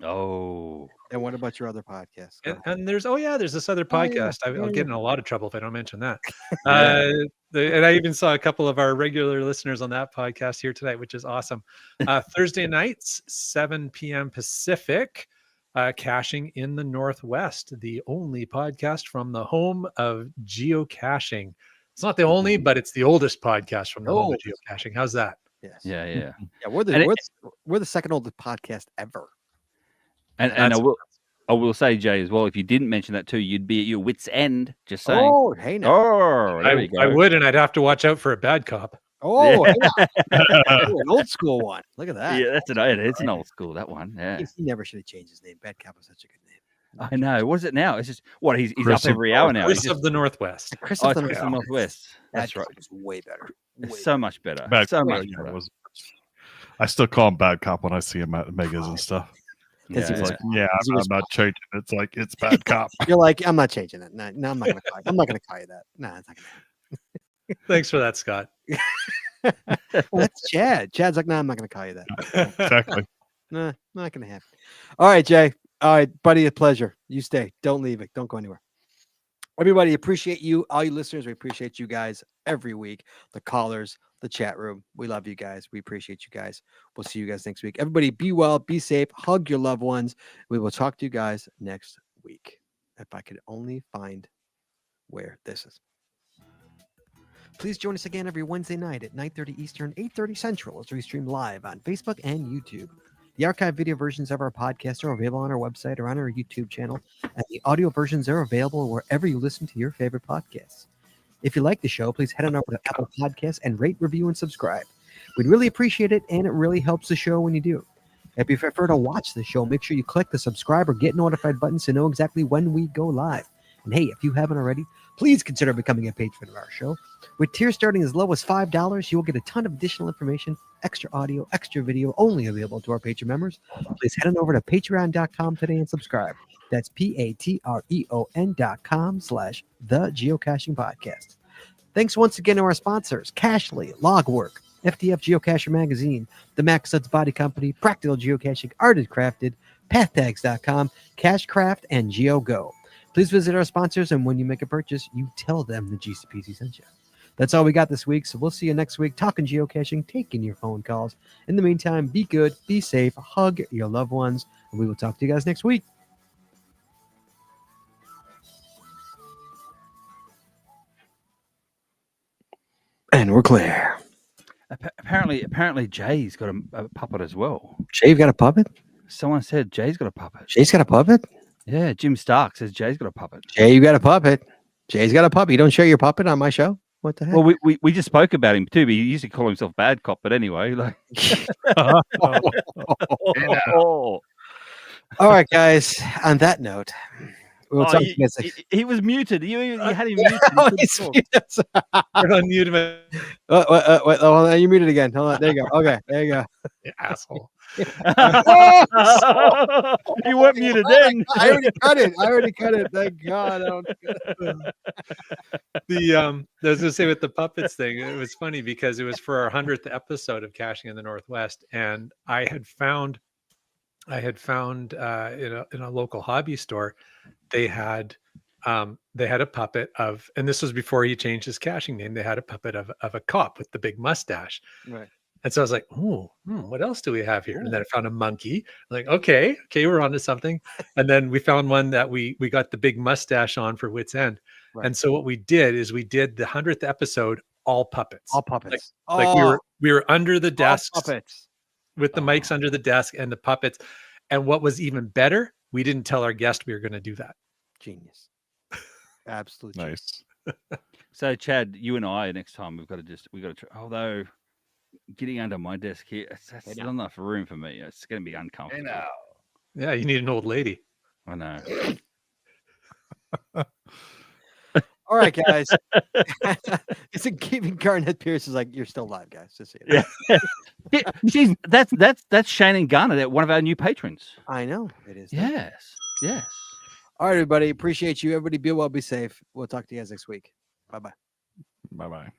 Oh. And what about your other podcasts? And there's this other podcast. I'll get in a lot of trouble if I don't mention that. And I even saw a couple of our regular listeners on that podcast here tonight, which is awesome. Thursday nights, 7 p.m. Pacific, Caching in the Northwest, the only podcast from the home of geocaching. It's not the only, but it's the oldest podcast from the home of geocaching. How's that? Yes. Yeah. We're the second oldest podcast ever. And I will say, Jay, as well, if you didn't mention that too, you'd be at your wit's end. Just saying. Oh, hey now. Oh, there you go. I would, and I'd have to watch out for a bad cop. Oh, yeah. An old school one. Look at that. Yeah, it's an old school, that one. Yeah. He never should have changed his name. Bad Cop was such a good name. I know. What is it now? It's just he's up every hour now. Chris of the Northwest. Chris of the Northwest. That's right. It's way better. So much better. Much better. I still call him bad cop when I see him at Megas and stuff. Because he It's was like, yeah, because he I'm was not changing. It's like it's bad cop. You're like, I'm not changing it. No, I'm not gonna call you. I'm not gonna call you that. No, it's not Thanks for that, Scott. gonna happen. Well, that's Chad. Chad's like, no, I'm not gonna call you that. Exactly. Nah, not gonna happen. All right, Jay. All right, buddy, a pleasure. You stay. Don't leave it. Don't go anywhere. Everybody, appreciate you. All you listeners, we appreciate you guys every week. The callers, the chat room. We love you guys. We appreciate you guys. We'll see you guys next week. Everybody, be well, be safe, hug your loved ones. We will talk to you guys next week. If I could only find where this is. Please join us again every Wednesday night at 9:30 Eastern, 8:30 Central as we stream live on Facebook and YouTube. The archive video versions of our podcast are available on our website or on our YouTube channel, and the audio versions are available wherever you listen to your favorite podcasts. If you like the show, please head on over to Apple Podcasts and rate, review, and subscribe. We'd really appreciate it, and it really helps the show when you do. If you prefer to watch the show, make sure you click the subscribe or get notified button to know exactly when we go live. And hey, if you haven't already, please consider becoming a patron of our show. With tiers starting as low as $5, you will get a ton of additional information, extra audio, extra video, only available to our patron members. Please head on over to patreon.com today and subscribe. That's patreon.com/the Geocaching Podcast. Thanks once again to our sponsors, Cashly, Logwork, FTF Geocacher Magazine, the Max Suds Body Company, Practical Geocaching, Arted Crafted, PathTags.com, Cashcraft, and GeoGo. Please visit our sponsors, and when you make a purchase, you tell them the GCPC sent you. That's all we got this week, so we'll see you next week talking geocaching, taking your phone calls. In the meantime, be good, be safe, hug your loved ones, and we will talk to you guys next week. And we're clear. Apparently, Jay's got a puppet as well. Jay, you got a puppet? Someone said Jay's got a puppet. Jay's got a puppet? Yeah, Jim Stark says Jay's got a puppet. Jay, you got a puppet. Jay's got a puppet. You don't share your puppet on my show? What the heck? Well, we just spoke about him too, but he used to call himself Bad Cop. But anyway, like. All right, guys. On that note, we'll talk to you guys next- he was muted. You had him muted. Oh, He couldn't talk. You're on mute, man. wait, hold on. You muted again. Hold on. There you go. Okay, there you go. You asshole. You weren't muted then. I already cut it. Thank God. I was gonna say with the puppets thing, it was funny because it was for our 100th episode of Caching in the Northwest, and I had found in a local hobby store, they had a puppet of, and this was before he changed his caching name. They had a puppet of a cop with the big mustache. Right. And so I was like, what else do we have here? And then I found a monkey. I'm like, okay, we're on to something. And then we found one that we got the big mustache on for Wits End. Right. And so what we did is we did the 100th episode all puppets. All puppets. Like we were under the desks puppets with the mics under the desk and the puppets. And what was even better, we didn't tell our guest we were going to do that. Genius. Absolutely Nice. So Chad, you and I next time we got to try, although getting under my desk here, that's not enough room for me. It's going to be uncomfortable. Yeah, you need an old lady. I know. All right, guys. It's a keeping Garnet Pierce is like, you're still live, guys. Just so you know. She's that's Shannon Garnett, one of our new patrons. I know it is. Yes. All right, everybody. Appreciate you. Everybody be well, be safe. We'll talk to you guys next week. Bye-bye. Bye-bye.